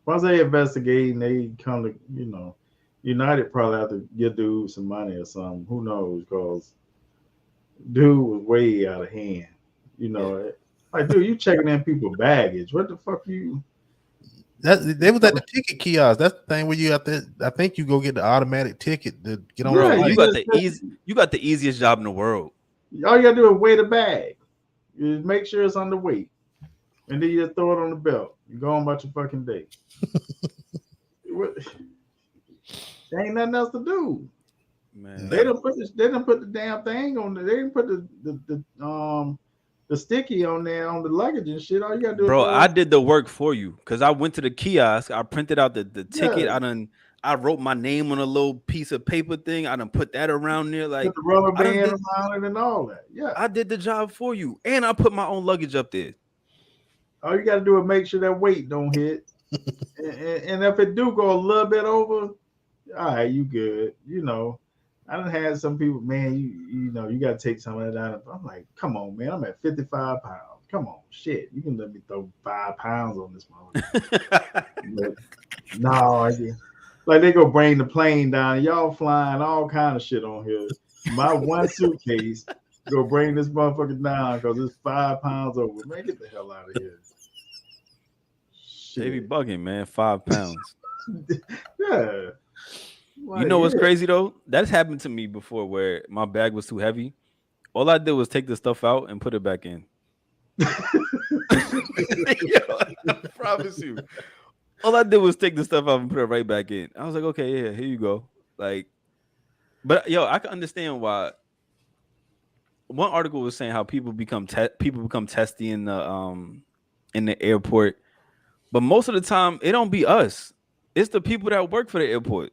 Once they investigating, they come to, United probably have to give dude some money or something. Who knows? Because dude was way out of hand. Like, dude, you checking in people's baggage. What the fuck you? They was at the ticket kiosk. That's the thing where you have to. I think you go get the automatic ticket to get on. Right, you got the easiest job in the world. All you gotta do is weigh the bag. You just make sure it's under weight, and then you just throw it on the belt. You go on about your fucking day. There ain't nothing else to do. Man, they didn't put the damn thing on. They didn't put the sticky on there on the luggage and shit. All you gotta do is Bro, throw I did the work for you because I went to the kiosk. I printed out the ticket. yeah, I wrote my name on a little piece of paper thing. I done put that around there. Like put the rubber I done band did, around it and all that. Yeah. I did the job for you, and I put my own luggage up there. All you gotta do is make sure that weight don't hit. And if it do go a little bit over, all right, you good. You know, I done had some people, man, you know, you gotta take some of that out. I'm like, come on, man, I'm at 55 pounds. Come on, shit. You can let me throw 5 pounds on this motherfucker. No, like they go bring the plane down. Y'all flying all kind of shit on here. My one suitcase go bring this motherfucker down because it's 5 pounds over. Man, get the hell out of here. They be Shit. bugging, man. 5 pounds. Yeah. Like, You know what's crazy though? That's happened to me before where my bag was too heavy. All I did was take the stuff out and put it back in. Yo, I promise you. All I did was take the stuff out and put it right back in. I was like, okay, yeah, here you go. Like, but yo, I can understand why. One article was saying how people become testy in the airport, but most of the time it don't be us. It's the people that work for the airport,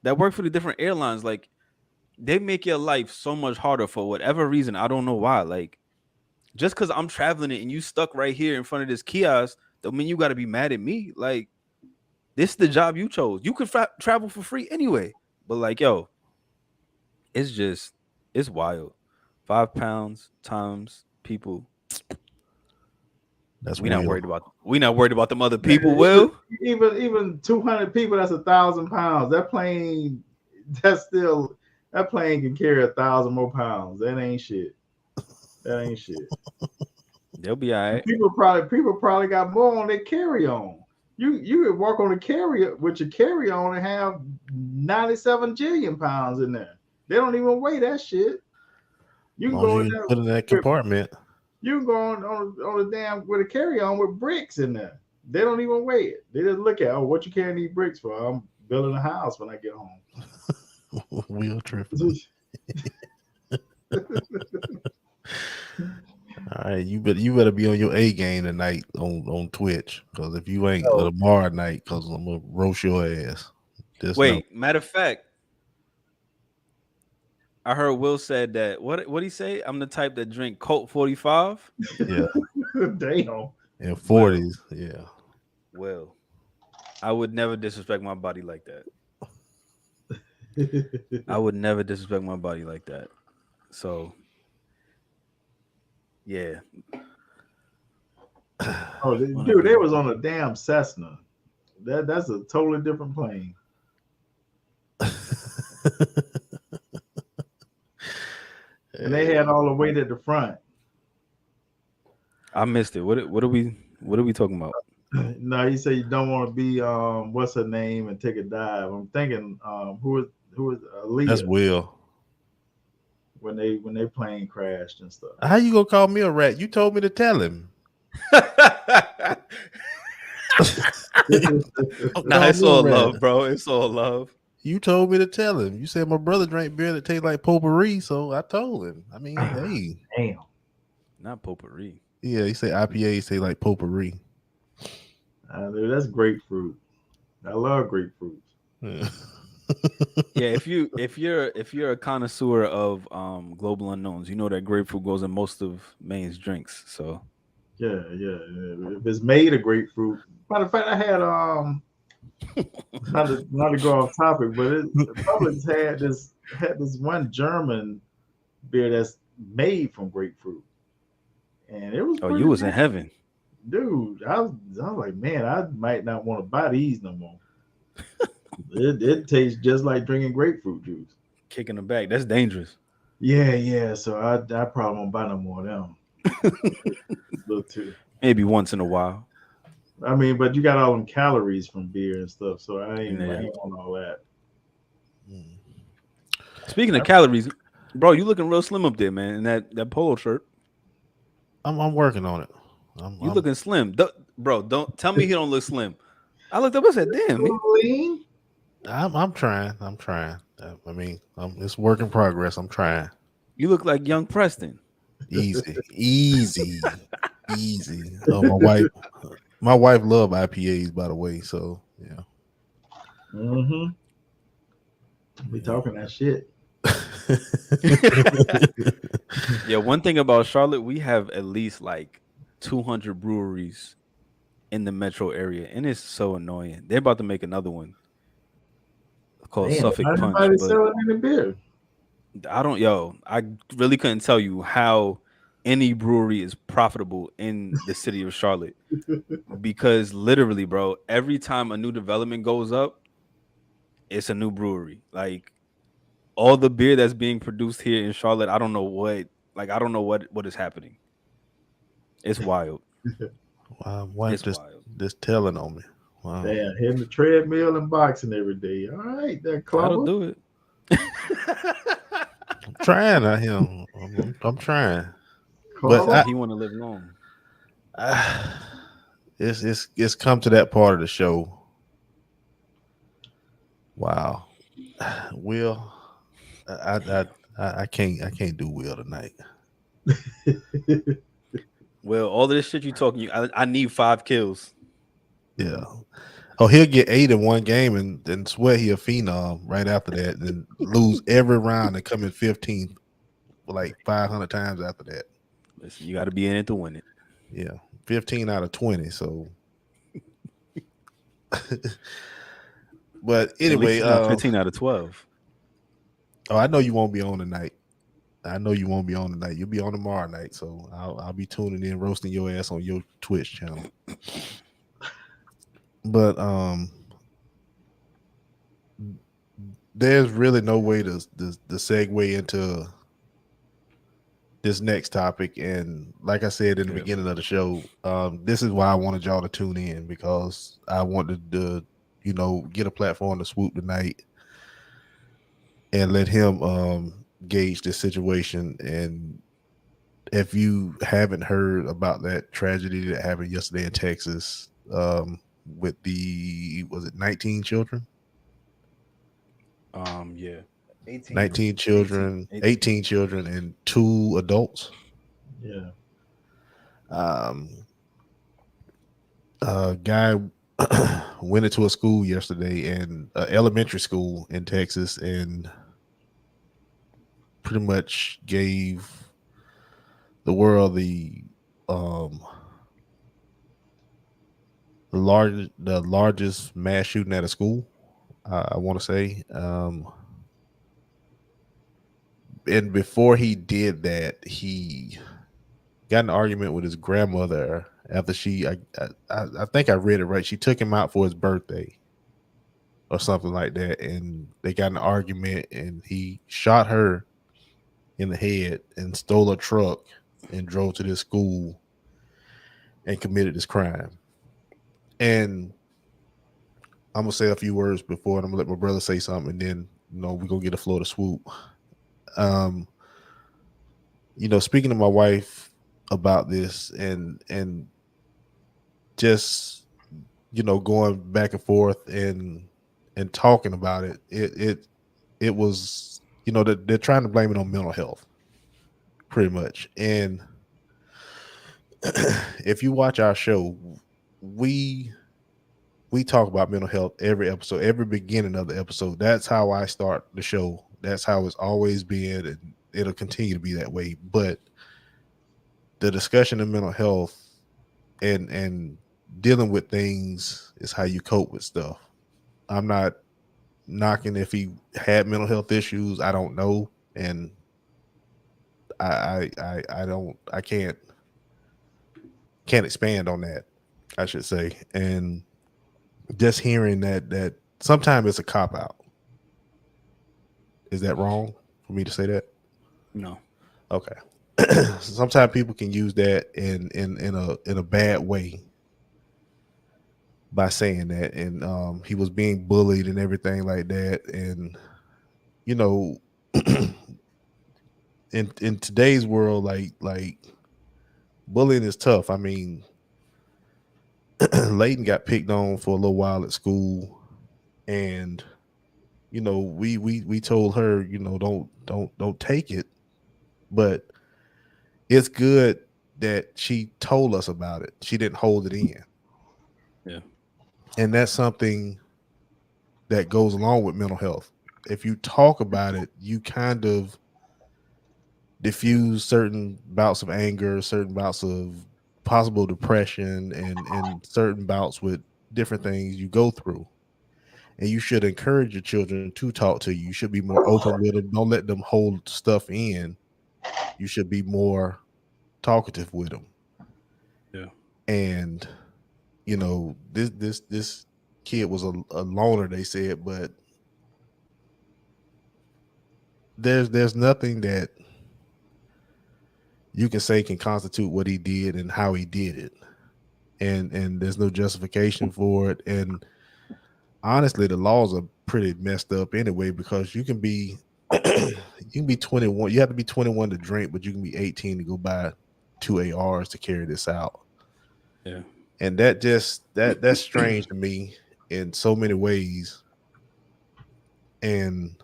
that work for the different airlines. Like, they make your life so much harder for whatever reason. I don't know why. Like, just because I'm traveling it and you stuck right here in front of this kiosk, don't mean you got to be mad at me. Like, this is the job you chose. You could travel for free anyway. But like, yo, it's wild. 5 pounds times people. That's We not weird. worried about them other people. Will even 200 people, that's 1,000 pounds. That plane can carry 1,000 more pounds. That ain't shit. they'll be all right. People probably got more on their carry on. You could walk on a carrier with your carry on and have 97 jillion pounds in there. They don't even weigh that shit. You can go in there, put in that compartment. you can go on a damn with a carry on with bricks in there. They don't even weigh it. They just look at, what you carrying these bricks for? I'm building a house when I get home. Wheel tripping. All right, you better be on your A game tonight on Twitch, because if you ain't tomorrow night, because I'm gonna roast your ass. Matter of fact, I heard Will said that what he say? I'm the type that drink Colt 45. Yeah, damn. In 40s, yeah. Well, I would never disrespect my body like that. I would never disrespect my body like that. So, yeah. Oh, dude, they was on a damn Cessna. That's a totally different plane. And they had all the weight at the front. I missed it. What are we talking about? No, he said you don't want to be what's her name and take a dive. I'm thinking who is Aaliyah. That's Will. When they plane crashed and stuff. How you gonna call me a rat? You told me to tell him. Nah, it's all love, bro. It's all love. You told me to tell him. You said my brother drank beer that tastes like potpourri, so I told him. I mean, hey. Damn. Not potpourri. Yeah, he said IPAs taste like potpourri. Dude, that's grapefruit. I love grapefruit. Yeah. Yeah, if you're a connoisseur of global unknowns, you know that grapefruit goes in most of Maine's drinks. So yeah. If it's made of grapefruit. Matter of fact, I had not to go off topic, but Publix had this one German beer that's made from grapefruit, and it was. Oh, you was in heaven, dude. I was like, man, I might not want to buy these no more. It tastes just like drinking grapefruit juice. kicking the back. That's dangerous. Yeah. So I probably won't buy no more of them. Little too. Maybe once in a while. I mean, but you got all them calories from beer and stuff, so I ain't on all that. Speaking of calories, bro, you looking real slim up there, man. In that polo shirt. I'm working on it. You looking slim, bro. Don't tell me he don't look slim. I looked up. I said, "Damn, lean." I'm trying. I mean, it's work in progress. I'm trying. You look like young Preston." easy. Oh, my wife love IPAs, by the way. So yeah. Mm-hmm. We talking that shit. Yeah, one thing about Charlotte, we have at least like 200 breweries in the metro area, and it's so annoying. They're about to make another one called Damn, Suffolk not Punch, nobody but selling any beer. I really couldn't tell you how any brewery is profitable in the city of Charlotte because literally, bro, every time a new development goes up, it's a new brewery. Like all the beer that's being produced here in Charlotte, I don't know what is happening. It's wild. Wow, wife It's wild. just telling on me. Wow. Damn, hitting the treadmill and boxing every day. All right, there, That'll Clubber. do it. I'm trying out here. I'm trying. But Said Clubber. he want to live long. I it's come to that part of the show. Wow. Will I can't do Will tonight. Well, all of this shit you talking, I need 5 kills. Yeah. Oh, he'll get 8 in one game and then swear he a phenom right after that, and lose every round and come in 15th like 500 times after that. Listen, you got to be in it to win it. Yeah, 15 out of 20. So, but At anyway, least not 15 out of 12. oh, I know you won't be on tonight. I know you won't be on tonight. You'll be on tomorrow night. So I'll be tuning in, roasting your ass on your Twitch channel. But there's really no way to segue into this next topic. And like I said in the Yeah. beginning of the show, this is why I wanted y'all to tune in, because I wanted to, get a platform to Swoop tonight and let him gauge this situation. And if you haven't heard about that tragedy that happened yesterday in Texas, with was it 19 children? Yeah. 18. 19 18. children, 18. 18 children, and 2 adults. Yeah. Um, a guy went into a school yesterday, and elementary school in Texas, and pretty much gave the world um the largest mass shooting at a school. I want to say, and before he did that, he got in an argument with his grandmother after I think I read it right. She took him out for his birthday or something like that, and they got in an argument, and he shot her in the head and stole a truck and drove to this school and committed this crime. And I'm gonna say a few words before, and I'm gonna let my brother say something, and then we're gonna get the floor to Swoop. Um, speaking to my wife about this, and just going back and forth and talking about it, it was, that they're trying to blame it on mental health pretty much. And if you watch our show, we talk about mental health every episode, every beginning of the episode. That's how I start the show. That's how it's always been, and it'll continue to be that way. But the discussion of mental health and dealing with things is how you cope with stuff. I'm not knocking if he had mental health issues. I don't know, and I can't expand on that, I should say. And just hearing that sometimes it's a cop out. Is that wrong for me to say that? No. Okay. Sometimes people can use that in a bad way by saying that, and he was being bullied and everything like that. And you know in today's world, like bullying is tough. I mean, Layton got picked on for a little while at school, and we told her, don't take it, but it's good that she told us about it. She didn't hold it in. Yeah. And that's something that goes along with mental health. If you talk about it, you kind of diffuse certain bouts of anger, certain bouts of possible depression, and certain bouts with different things you go through. And you should encourage your children to talk to you. You should be more open with them. Don't let them hold stuff in. You should be more talkative with them. Yeah. And this kid was a loner, they said, but there's nothing that you can say can constitute what he did and how he did it. And there's no justification for it. And honestly, the laws are pretty messed up anyway, because you can be you can be 21. You have to be 21 to drink, but you can be 18 to go buy 2 ARs to carry this out. Yeah. And that's strange to me in so many ways. And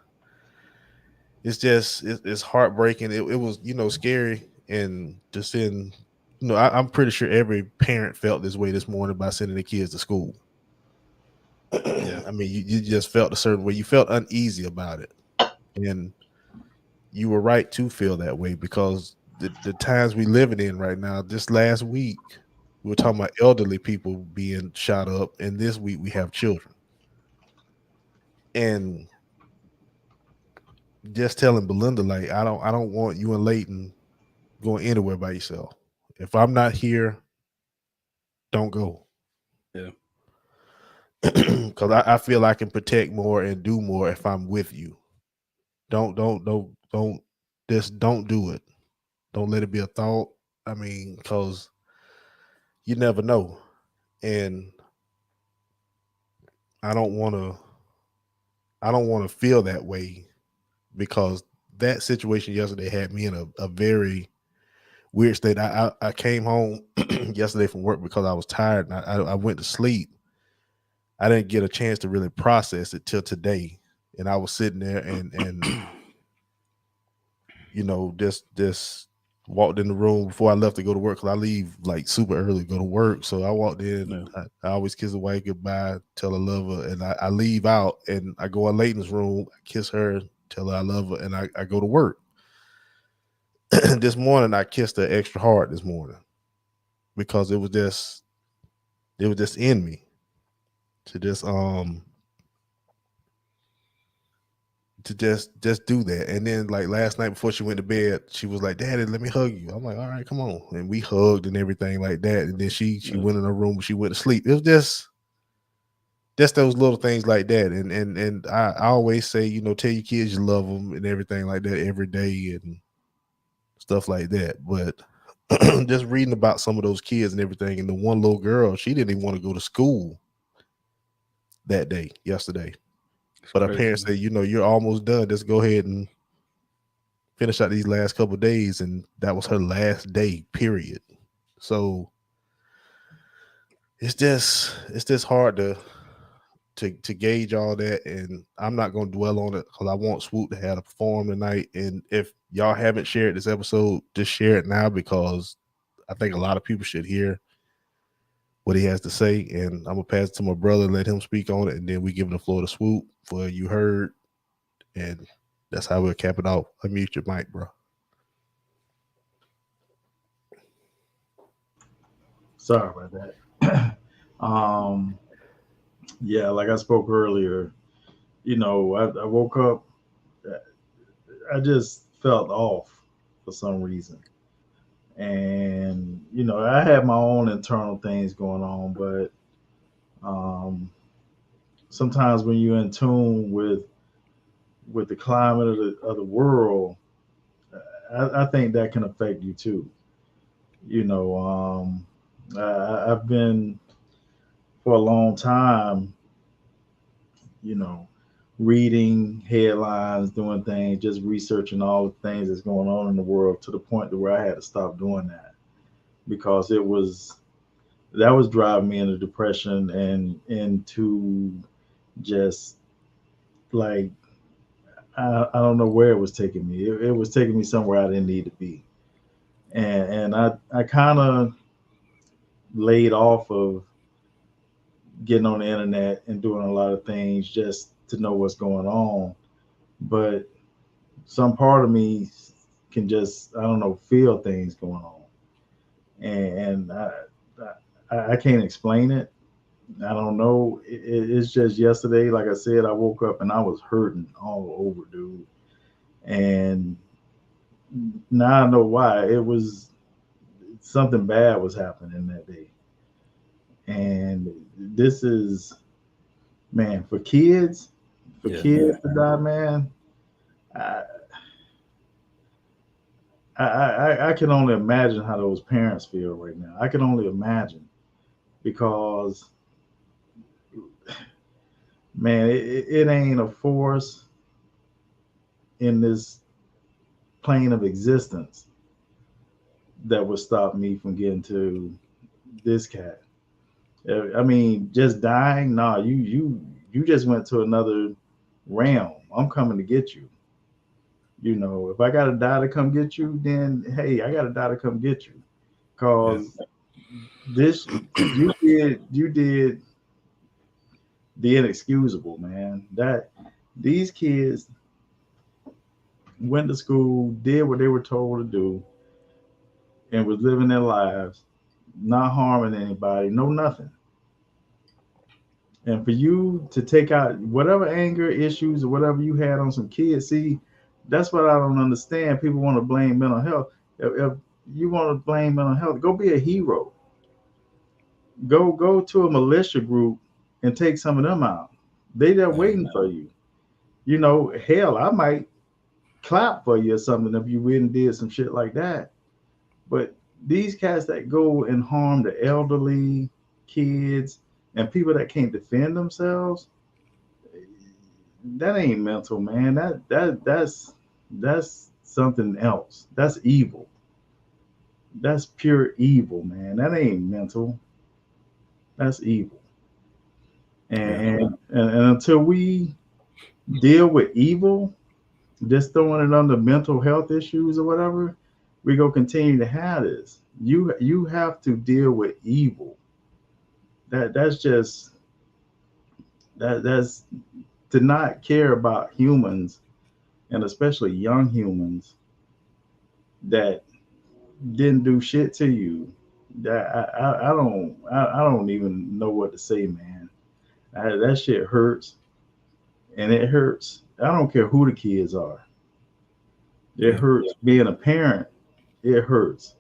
it's heartbreaking. It was scary, and just in I'm pretty sure every parent felt this way this morning by sending the kids to school. Yeah. I mean, you just felt a certain way. You felt uneasy about it, and you were right to feel that way, because the times we living in right now. Just last week, we were talking about elderly people being shot up, and this week we have children. And just telling Belinda, like, I don't want you and Leighton going anywhere by yourself. If I'm not here, don't go. Yeah. Because I feel I can protect more and do more if I'm with you. Don't just don't do it. Don't let it be a thought. I mean, because you never know. And I don't want to I don't want to feel that way, because that situation yesterday had me in a very weird state. I came home yesterday from work because I was tired, and I went to sleep. I didn't get a chance to really process it till today, and I was sitting there and just walked in the room before I left to go to work, because I leave like super early to go to work. So I walked in. Yeah. I always kiss the wife goodbye, tell her I love her, and I leave out and I go in Leighton's room, I kiss her, tell her I love her, and I go to work. This morning I kissed her extra hard this morning, because it was just in me to just do that. And then, like, last night before she went to bed, she was like, "Daddy, let me hug you." I'm like, "All right, come on." And we hugged and everything like that. And then she Yeah. went in her room, she went to sleep. It was just those little things like that. And I always say, tell your kids you love them and everything like that every day and stuff like that. But just reading about some of those kids and everything, and the one little girl, she didn't even want to go to school that day yesterday. It's But her crazy, parents say, man. you're almost done. Just go ahead and finish out these last couple of days. And that was her last day, period. So it's just hard to gauge all that. And I'm not gonna dwell on it, because I want Swoop to have a perform tonight. And if y'all haven't shared this episode, just share it now, because I think a lot of people should hear what he has to say. And I'm gonna pass it to my brother, let him speak on it, and then we give the floor to Swoop for You Heard. And that's how we'll cap it off. Unmute your mic, bro. Sorry about that. um, yeah, like I spoke earlier, I woke up, I just felt off for some reason. And, I had my own internal things going on, but um, sometimes when you're in tune with the climate of the world, I think that can affect you too. You know, I've been for a long time, you know, reading headlines, doing things, just researching all the things that's going on in the world, to the point to where I had to stop doing that, because that was driving me into depression and into just like I don't know where it was taking me. It was taking me somewhere I didn't need to be. and I kind of laid off of getting on the internet and doing a lot of things just to know what's going on. But some part of me can just, I don't know, feel things going on, and I can't explain it. I don't know. It's just yesterday, like I said, I woke up and I was hurting all over, dude. And now I know why. It was something bad was happening that day. And this is, man, for Yeah. kids to die, man. I, I can only imagine how those parents feel right now. I can only imagine because, man, it ain't a force in this plane of existence that would stop me from getting to this cat. I mean, just dying. Nah, you just went to another realm. I'm coming to get you. You know, if I gotta die to come get you, then hey, I gotta die to come get you. Yeah. Cause this you did the inexcusable, man. That these kids went to school, did what they were told to do, and was living their lives, not harming anybody, no nothing. And for you to take out whatever anger issues or whatever you had on some kids, see, that's what I don't understand. People want to blame mental health. If you want to blame mental health, go be a hero. Go to a militia group and take some of them out. They there Yeah. waiting for you. You know, hell, I might clap for you or something if you really did some shit like that. But these cats that go and harm the elderly, kids, and people that can't defend themselves, that ain't mental, man. That's something else. That's evil. That's pure evil, man. That ain't mental. That's evil. Yeah. And until we deal with evil, just throwing it under mental health issues or whatever, we go continue to have this. You have to deal with evil. That's just that's to not care about humans and especially young humans that didn't do shit to you. That I don't even know what to say, man. That shit hurts, and it hurts. I don't care who the kids are. It Yeah. hurts being a parent. It hurts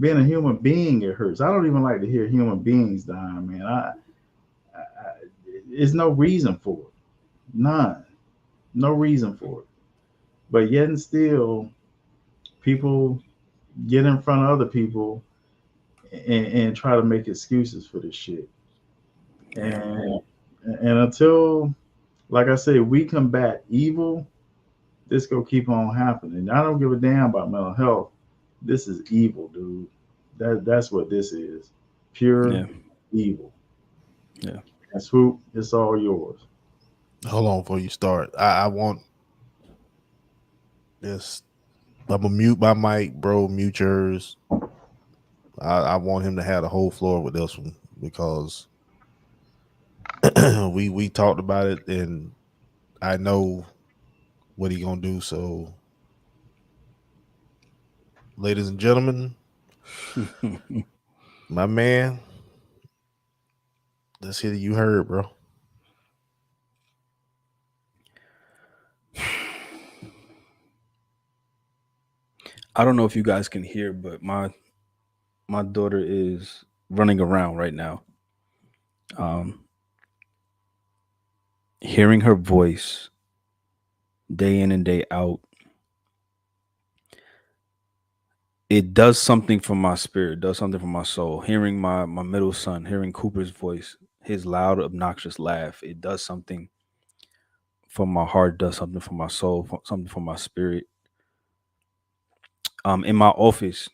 being a human being. It hurts. I don't even like to hear human beings dying, man. I there's no reason for it. None. No reason for it. But yet and still, people get in front of other people and try to make excuses for this shit. Yeah. And until, like I say, we combat evil, this go keep on happening. I don't give a damn about mental health. This is evil, dude. That's what this is. Pure Yeah. evil. Yeah. And Swoop, it's all yours. Hold on before you start. I want this. I'm gonna mute my mic, bro. Mute yours. I want him to have the whole floor with this one because we talked about it and I know what he gonna do. So, ladies and gentlemen, my man, let's hear you heard, bro. I don't know if you guys can hear, but my daughter is running around right now. Um, Hearing her voice day in and day out, it does something for my spirit, does something for my soul. Hearing my middle son, hearing Cooper's voice, his loud, obnoxious laugh, it does something for my heart, does something for my soul, something for my spirit. In my office,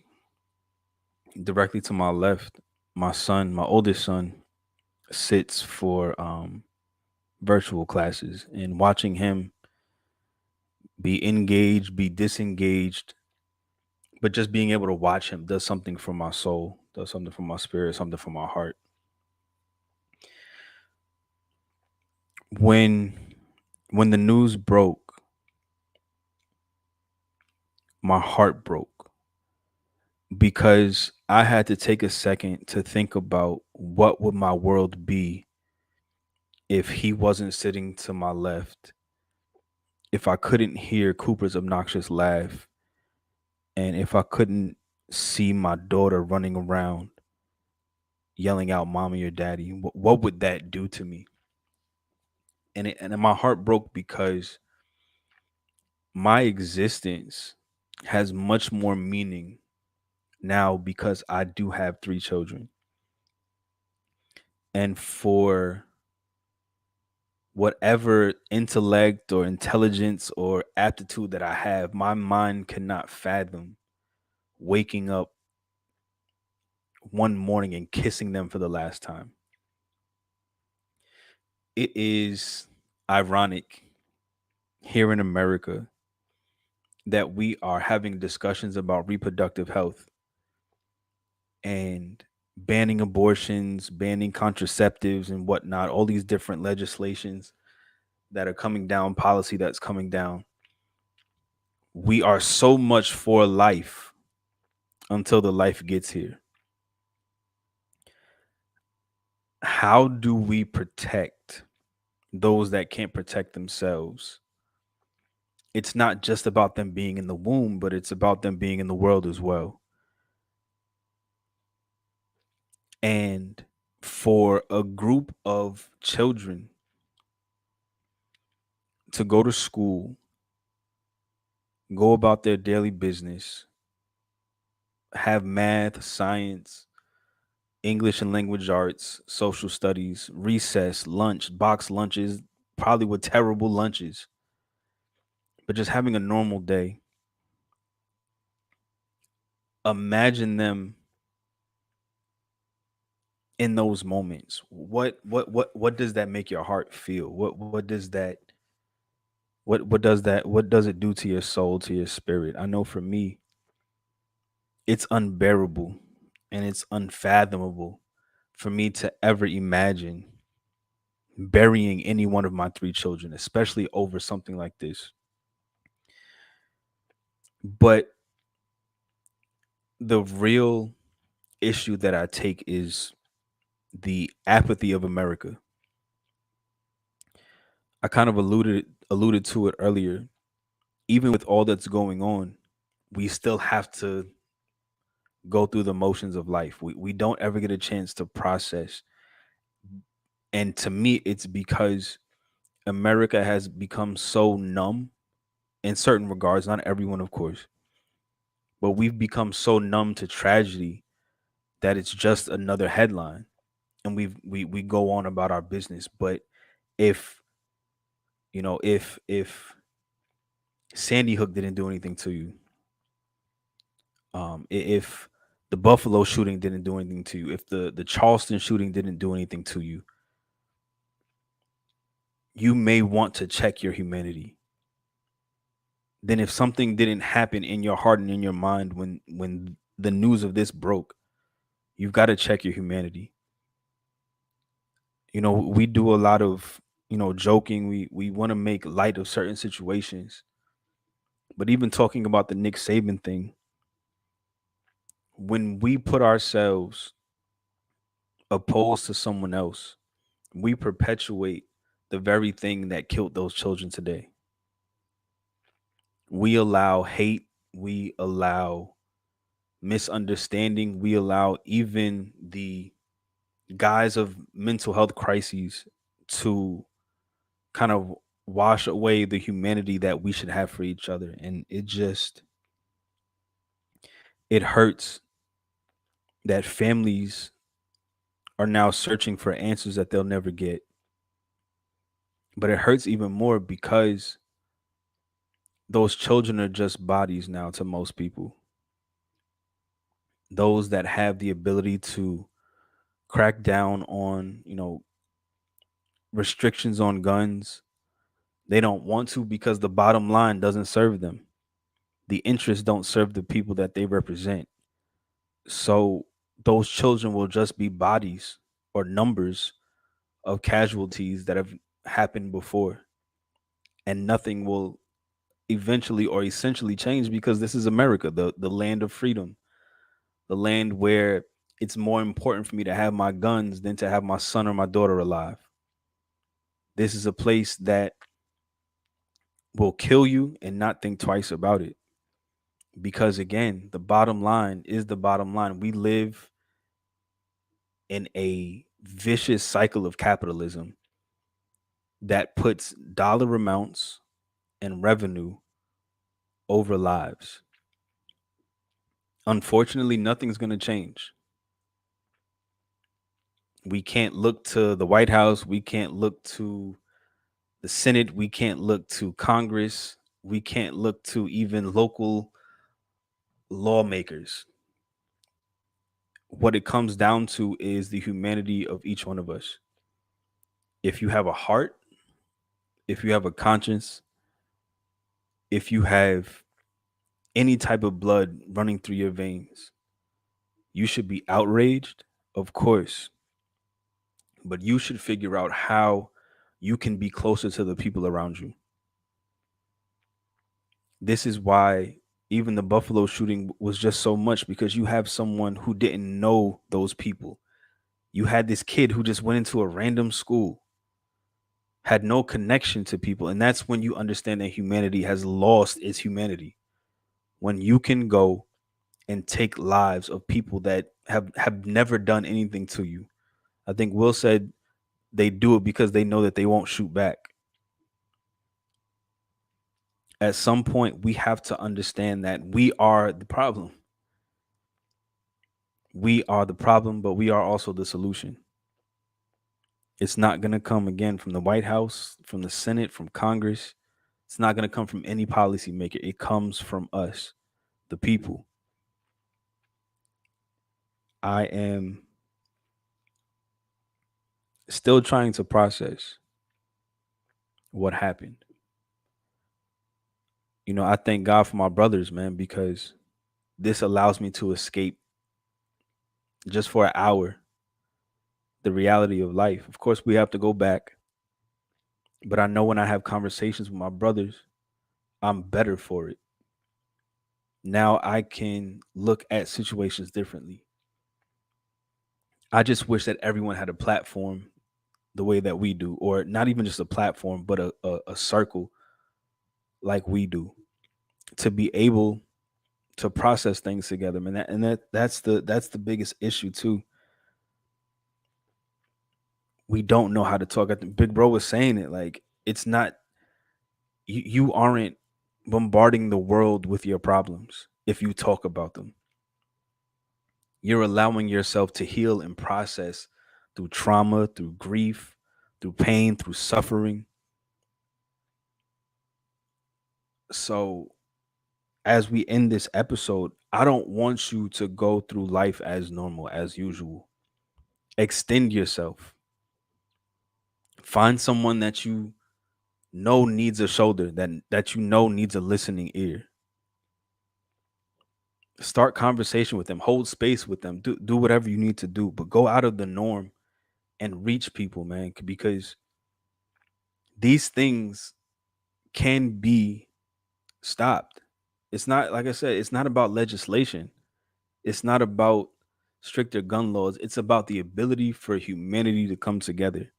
directly to my left, my son, my oldest son, sits for virtual classes, and watching him be engaged, be disengaged, but just being able to watch him does something for my soul, does something for my spirit, something for my heart. When when the news broke, my heart broke because I had to take a second to think about what would my world be if he wasn't sitting to my left, if I couldn't hear Cooper's obnoxious laugh, and if I couldn't see my daughter running around yelling out mommy or daddy. What would that do to me? And my heart broke because my existence has much more meaning now because I do have three children. And for whatever intellect or intelligence or aptitude that I have, my mind cannot fathom waking up one morning and kissing them for the last time. It is ironic here in America that we are having discussions about reproductive health and banning abortions, banning contraceptives and whatnot, all these different legislations that are coming down, policy that's coming down. We are so much for life until the life gets here. How do we protect those that can't protect themselves? It's not just about them being in the womb, but it's about them being in the world as well. And for a group of children to go to school, go about their daily business, have math, science, English and language arts, social studies, recess, lunch, box lunches, probably with terrible lunches, but just having a normal day. Imagine them in those moments. What does that make your heart feel? What does that what does it do to your soul, to your spirit? I know for me, it's unbearable and it's unfathomable for me to ever imagine burying any one of my three children, especially over something like this. But the real issue that I take is the apathy of America. I kind of alluded to it earlier. Even with all that's going on, we still have to go through the motions of life. We don't ever get a chance to process. And to me, it's because America has become so numb in certain regards, not everyone, of course, but we've become so numb to tragedy that it's just another headline and we go on about our business. But if if Sandy Hook didn't do anything to you, if the Buffalo shooting didn't do anything to you, if the Charleston shooting didn't do anything to you, you may want to check your humanity. Then if something didn't happen in your heart and in your mind when the news of this broke, you've got to check your humanity. We do a lot of, joking. We want to make light of certain situations. But even talking about the Nick Saban thing, when we put ourselves opposed to someone else, we perpetuate the very thing that killed those children today. We allow hate, we allow misunderstanding, we allow even the guise of mental health crises to kind of wash away the humanity that we should have for each other. And it hurts that families are now searching for answers that they'll never get. But it hurts even more because those children are just bodies now to most people. Those that have the ability to crack down on, restrictions on guns, they don't want to because the bottom line doesn't serve them. the interests don't serve the people that they represent. So those children will just be bodies or numbers of casualties that have happened before, and nothing will eventually or essentially change because this is America, the land of freedom, the land where it's more important for me to have my guns than to have my son or my daughter alive. This is a place that will kill you and not think twice about it. Because again, the bottom line is the bottom line. We live in a vicious cycle of capitalism that puts dollar amounts and revenue over lives. Unfortunately, nothing's going to change. We can't look to the White House. We can't look to the Senate. We can't look to Congress. We can't look to even local lawmakers. What it comes down to is the humanity of each one of us. If you have a heart, if you have a conscience, if you have any type of blood running through your veins, you should be outraged, of course, but you should figure out how you can be closer to the people around you. This is why even the Buffalo shooting was just so much, because you have someone who didn't know those people. You had this kid who just went into a random school, had no connection to people. And that's when you understand that humanity has lost its humanity. When you can go and take lives of people that have never done anything to you. I think Will said they do it because they know that they won't shoot back. At some point, we have to understand that we are the problem. We are the problem, but we are also the solution. It's not going to come again from the White House, from the Senate, from Congress. It's not going to come from any policymaker. It comes from us, the people. I am still trying to process what happened. You know, I thank God for my brothers, man, because this allows me to escape just for an hour the reality of life. Of course, we have to go back, but I know when I have conversations with my brothers, I'm better for it. Now I can look at situations differently. I just wish that everyone had a platform the way that we do, or not even just a platform, but a circle like we do, to be able to process things together, man. That's the biggest issue too. We don't know how to talk. I think Big Bro was saying it, like it's not, you aren't bombarding the world with your problems if you talk about them. You're allowing yourself to heal and process through trauma, through grief, through pain, through suffering. So as we end this episode, I don't want you to go through life as normal, as usual. Extend yourself. Find someone that you know needs a shoulder, that you know needs a listening ear. Start conversation with them, hold space with them, do whatever you need to do, but go out of the norm and reach people, man, because these things can be stopped. It's not, like I said, it's not about legislation. It's not about stricter gun laws. It's about the ability for humanity to come together.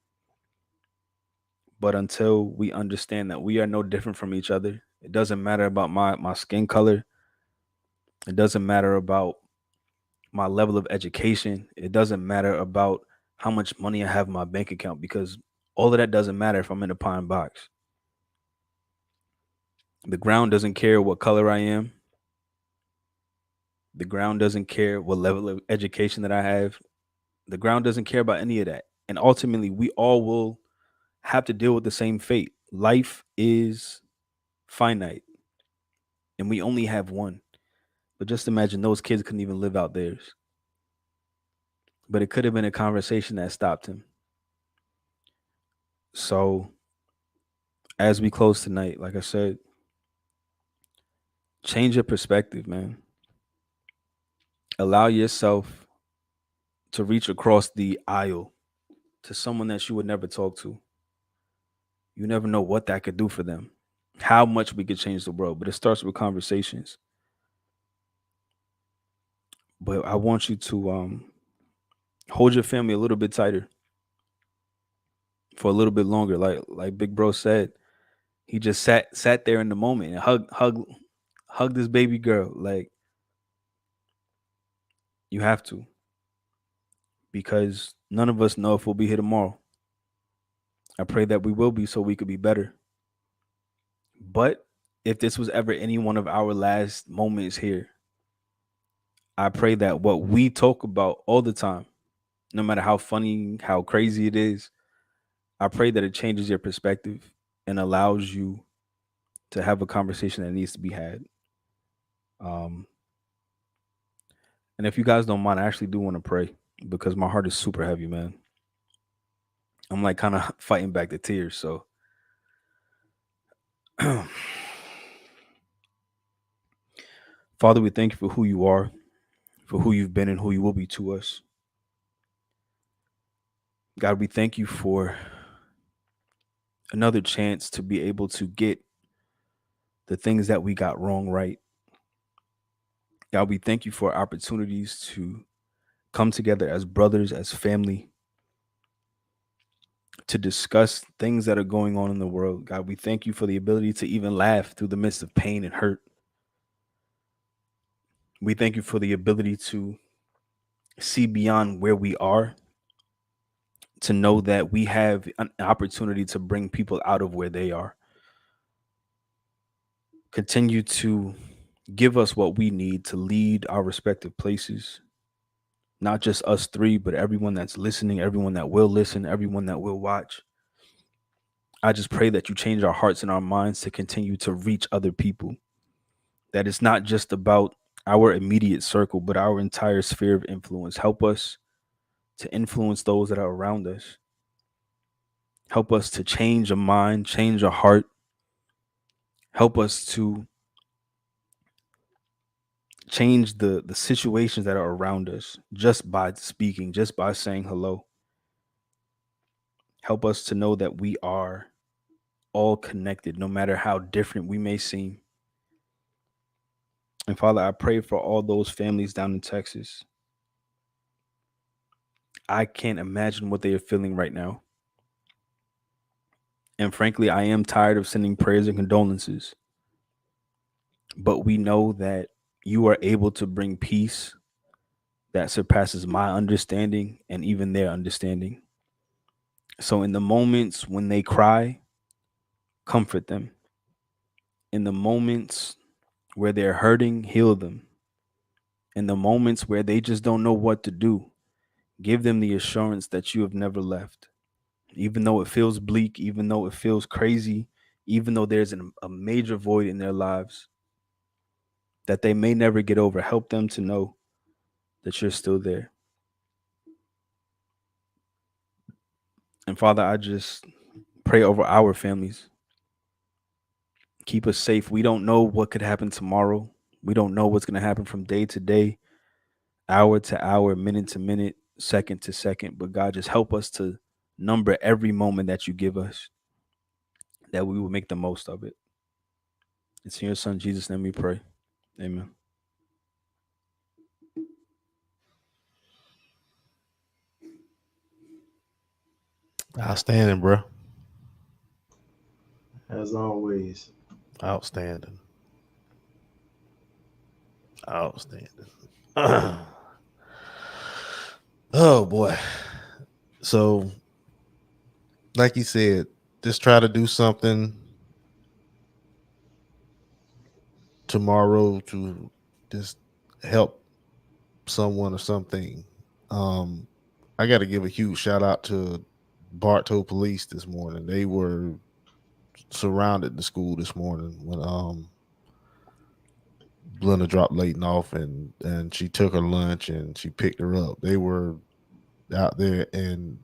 But until we understand that we are no different from each other, it doesn't matter about my skin color. It doesn't matter about my level of education. It doesn't matter about how much money I have in my bank account, because all of that doesn't matter if I'm in a pine box. The ground doesn't care what color I am. The ground doesn't care what level of education that I have. The ground doesn't care about any of that. And ultimately, we all will have to deal with the same fate. Life is finite, and we only have one. But just imagine those kids couldn't even live out theirs. But it could have been a conversation that stopped him. So, as we close tonight, like I said, Change your perspective, man. Allow yourself to reach across the aisle to someone that you would never talk to. You never know what that could do for them, how much we could change the world. But it starts with conversations. But I want you to hold your family a little bit tighter for a little bit longer. Like Big Bro said, he just sat there in the moment and hug this baby girl. Like, you have to, because none of us know if we'll be here tomorrow. I pray that we will be, so we could be better. But if this was ever any one of our last moments here, I pray that what we talk about all the time, no matter how funny, how crazy it is, I pray that it changes your perspective and allows you to have a conversation that needs to be had. Um, and if you guys don't mind, I actually do want to pray because my heart is super heavy, man. I'm like kind of fighting back the tears. So, Father, we thank you for who you are, for who you've been and who you will be to us. God, we thank you for another chance to be able to get the things that we got wrong right. God, we thank you for opportunities to come together as brothers, as family, to discuss things that are going on in the world. God, we thank you for the ability to even laugh through the midst of pain and hurt. We thank you for the ability to see beyond where we are, to know that we have an opportunity to bring people out of where they are. Continue to give us what we need to lead our respective places. Not just us three, but everyone that's listening, everyone that will listen, everyone that will watch. I just pray that you change our hearts and our minds to continue to reach other people. That it's not just about our immediate circle, but our entire sphere of influence. Help us to influence those that are around us. Help us to change a mind, change a heart. Help us to change the situations that are around us just by speaking, just by saying hello. Help us to know that we are all connected, no matter how different we may seem. And Father, I pray for all those families down in Texas. I can't imagine what they are feeling right now. And frankly, I am tired of sending prayers and condolences. But we know that you are able to bring peace that surpasses my understanding and even their understanding. So in the moments when they cry, comfort them. In the moments where they're hurting, heal them. In the moments where they just don't know what to do, give them the assurance that you have never left. Even though it feels bleak, even though it feels crazy, even though there's a major void in their lives that they may never get over, help them to know that you're still there. And Father, I just pray over our families. Keep us safe. We don't know what could happen tomorrow. We don't know what's going to happen from day to day, hour to hour, minute to minute, second to second. But God, just help us to number every moment that you give us, that we will make the most of it. It's in your son, Jesus' name we pray. Amen. Outstanding, bro. As always. Outstanding. Outstanding. Oh boy. So, like you said, just try to do something tomorrow to just help someone or something. I got to give a huge shout out to Bartow Police this morning. They were surrounded the school this morning when Blenda dropped Leighton off, and she took her lunch and she picked her up. They were out there, and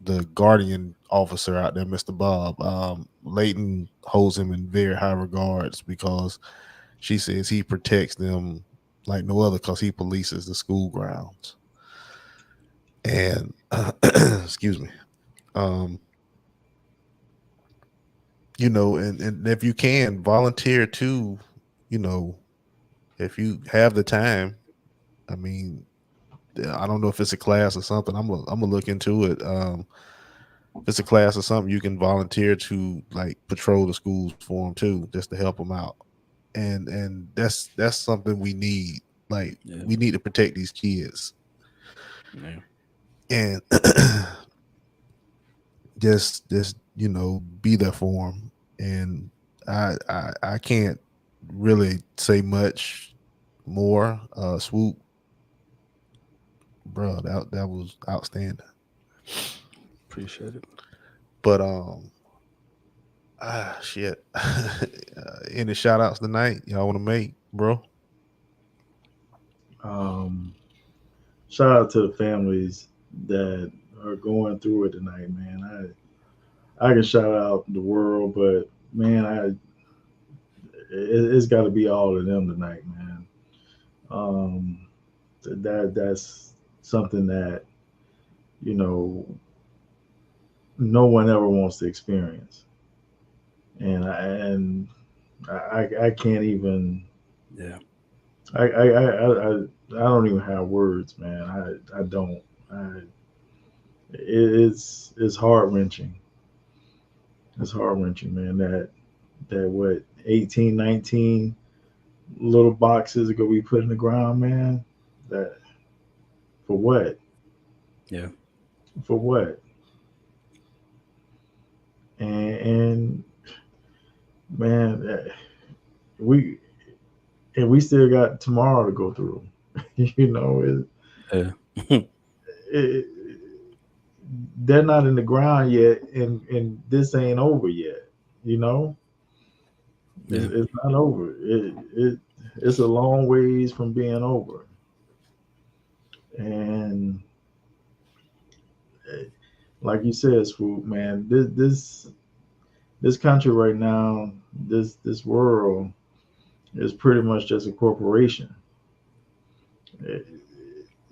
the guardian officer out there, Mr. Bob. Leighton holds him in very high regards because she says he protects them like no other because he polices the school grounds. And excuse me. Um, and if you can volunteer too, if you have the time, I mean, I don't know if it's a class or something. I'm gonna look into it. If it's a class or something, you can volunteer to like patrol the schools for them too, just to help them out. And that's something we need. Like we need to protect these kids. Yeah. And just be there for them. And I can't really say much more. Swoop, bro, that was outstanding. Appreciate it. But shit. Any shout outs tonight y'all want to make, bro? Shout out to the families that are going through it tonight, man. I can shout out the world, but man, it's got to be all of them tonight, man. That's something that you know no one ever wants to experience, and I can't even. Yeah. I don't even have words, man. I don't. It's heart wrenching. It's heart wrenching, man. That what 18, 19 little boxes are gonna be put in the ground, man. That for what? Yeah. For what? And man, we we still got tomorrow to go through. you know, Yeah. it, they're not in the ground yet, and this ain't over yet. You know, it's not over. It's a long ways from being over, and like you said, Swoop, man, this country right now, this world is pretty much just a corporation. It,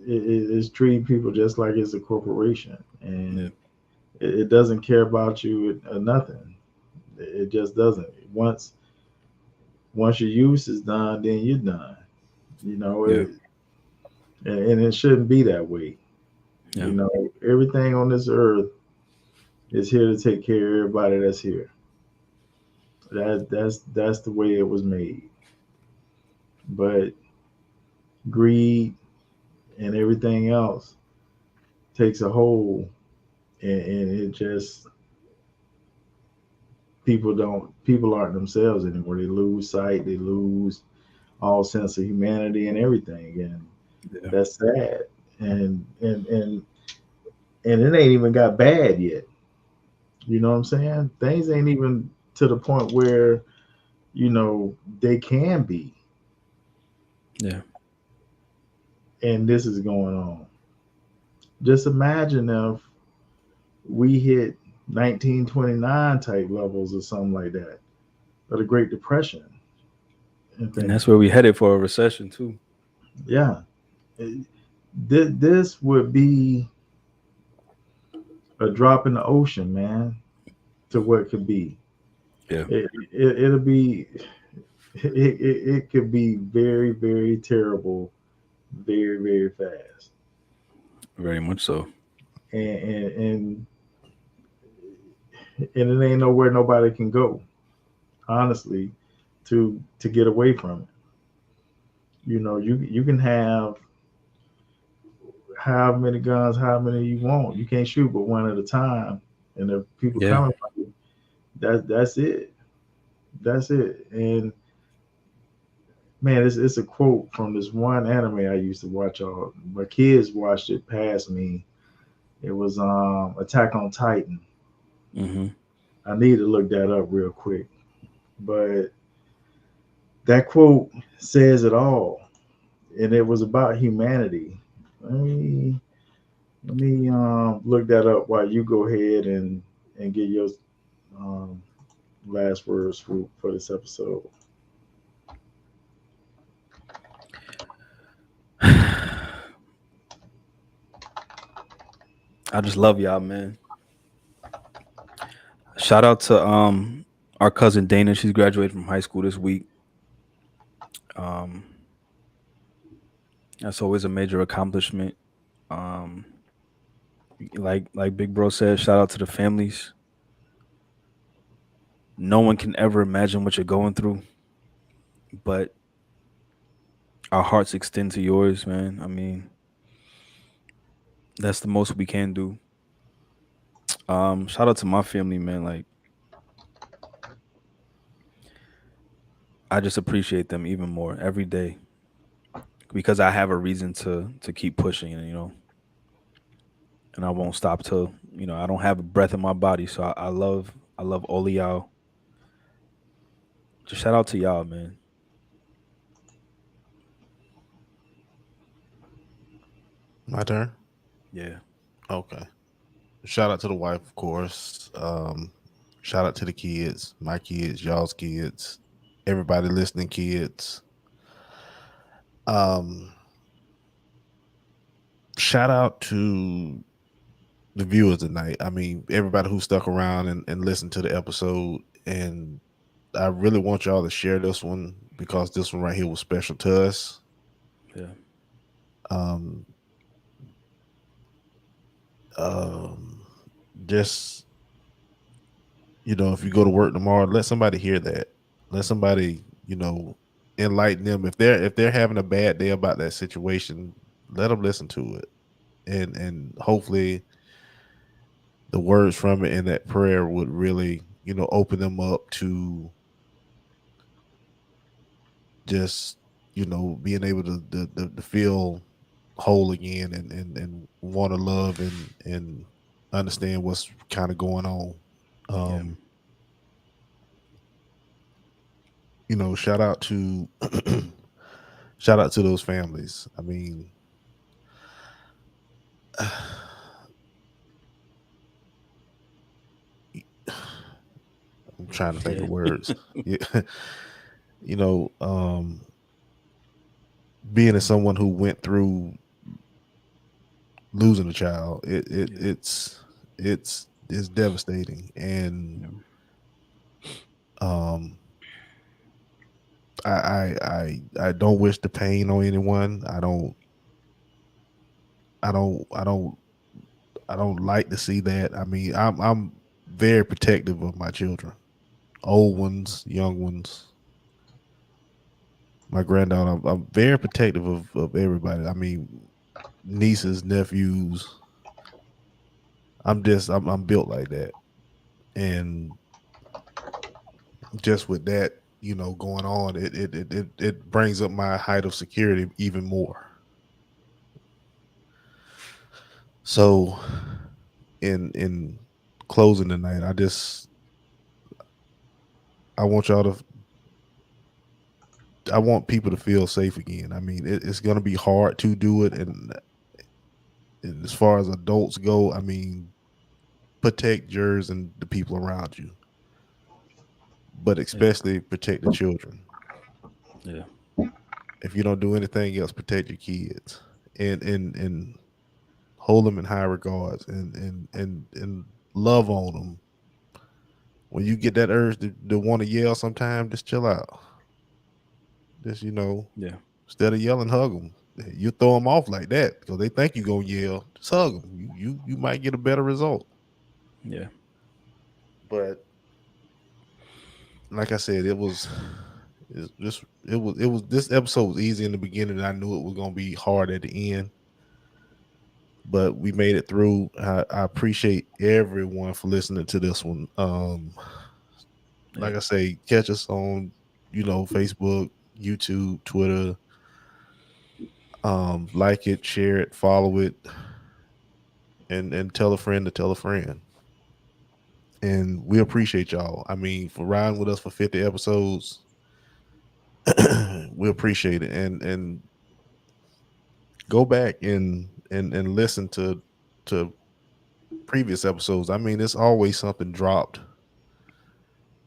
it's treating people just like it's a corporation, and it doesn't care about you or nothing. It just doesn't. Once your use is done, then you're done. You know, and it shouldn't be that way. Yeah. You know, everything on this earth is here to take care of everybody that's here. That's the way it was made. But greed and everything else takes a hold, and it just people aren't themselves anymore. They lose sight, they lose all sense of humanity and everything, and that's sad. And it ain't even got bad yet. You know what I'm saying? Things ain't even to the point where they can be. Yeah. And this is going on. Just imagine if we hit 1929 type levels or something like that, or the Great Depression. And that's where we headed for a recession too. Yeah. This would be a drop in the ocean, man, to what could be. Yeah. It'll be, it could be very, very terrible, very, very fast. Very much so. And it ain't nowhere nobody can go, honestly, to get away from it. You can have how many guns, how many you want. You can't shoot but one at a time. And if people coming from you, that's it. That's it. And man, it's a quote from this one anime I used to watch. All my kids watched it past me. It was Attack on Titan. Mm-hmm. I need to look that up real quick, but that quote says it all, and it was about humanity. Let me look that up while you go ahead and get your um, last words for this episode. I just love y'all, man. Shout out to our cousin Dana. She's graduated from high school this week. Um, that's always a major accomplishment. Um, like Big Bro said, shout out to the families. No one can ever imagine what you're going through, but our hearts extend to yours, man. I mean, that's the most we can do. Shout out to my family, man. Like, I just appreciate them even more every day because I have a reason to keep pushing, and I won't stop till I don't have a breath in my body. So I love all of y'all. Just shout out to y'all, man. My turn. Yeah, Okay. Shout out to the wife, of course. Shout out to the kids, my kids, y'all's kids, everybody listening, kids. Um, Shout out to the viewers tonight. I mean, everybody who stuck around and listened to the episode. And I really want y'all to share this one because this one right here was special to us. yeah, Um, um, just if you go to work tomorrow, let somebody hear that. Let somebody, enlighten them. If they're having a bad day about that situation, let them listen to it, and hopefully the words from it and that prayer would really, open them up to just, being able to feel whole again and want to love and understand what's kind of going on. yeah, Um, Shout out to shout out to those families. I mean, I'm trying to think yeah, of words. Yeah. you know, Being as someone who went through losing a child, yeah, it's devastating, and yeah, um, I don't wish the pain on anyone. I don't, I don't, I don't like to see that. I mean, I'm very protective of my children, old ones, young ones. My granddaughter, I'm very protective of everybody. I mean, nieces, nephews. I'm built like that, and just with that, going on, it brings up my height of security even more. So, in closing tonight, I want y'all to I want people to feel safe again. I mean, it's going to be hard to do it, and as far as adults go, I mean, protect yours and the people around you, but yeah, especially protect the children. yeah, If you don't do anything else, protect your kids and hold them in high regards and love on them. When you get that urge to want to yell, sometime just chill out. Just yeah, instead of yelling, hug them. You throw them off like that because they think you gonna yell. Just hug them. You might get a better result. yeah, But like I said, it was this episode was easy in the beginning. And I knew it was gonna be hard at the end, but we made it through. I appreciate everyone for listening to this one. Like yeah, I say, catch us on Facebook, YouTube, Twitter. Like it, share it, follow it, and tell a friend to tell a friend. And we appreciate y'all. I mean, for riding with us for 50 episodes, we appreciate it. And go back and listen to to previous episodes, I mean, it's always something dropped.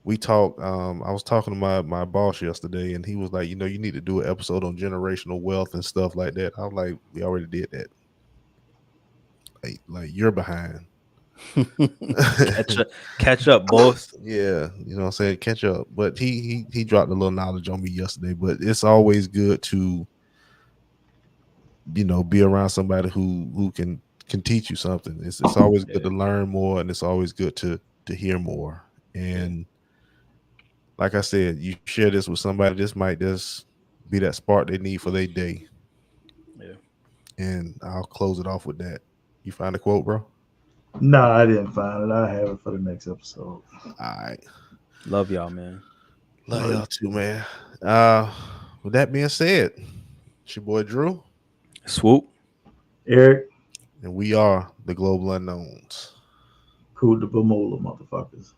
We talk. I was talking to my boss yesterday, and he was like, you know, you need to do an episode on generational wealth and stuff like that. I was like, we already did that. Like you're behind. catch up, boss. Yeah, you know what I'm saying, catch up. But he dropped a little knowledge on me yesterday. But it's always good to, you know, be around somebody who can teach you something. It's always good to learn more, and it's always good to hear more. And like I said, you share this with somebody, this might just be that spark they need for their day. Yeah. And I'll close it off with that. You find a quote, bro? No, I didn't find it. I have it for the next episode. All right. Love y'all, man. Love y'all too, man. With that being said, it's your boy Drew. Swoop. Eric, And we are the Global Unknowns. cool to Bermuda, motherfuckers.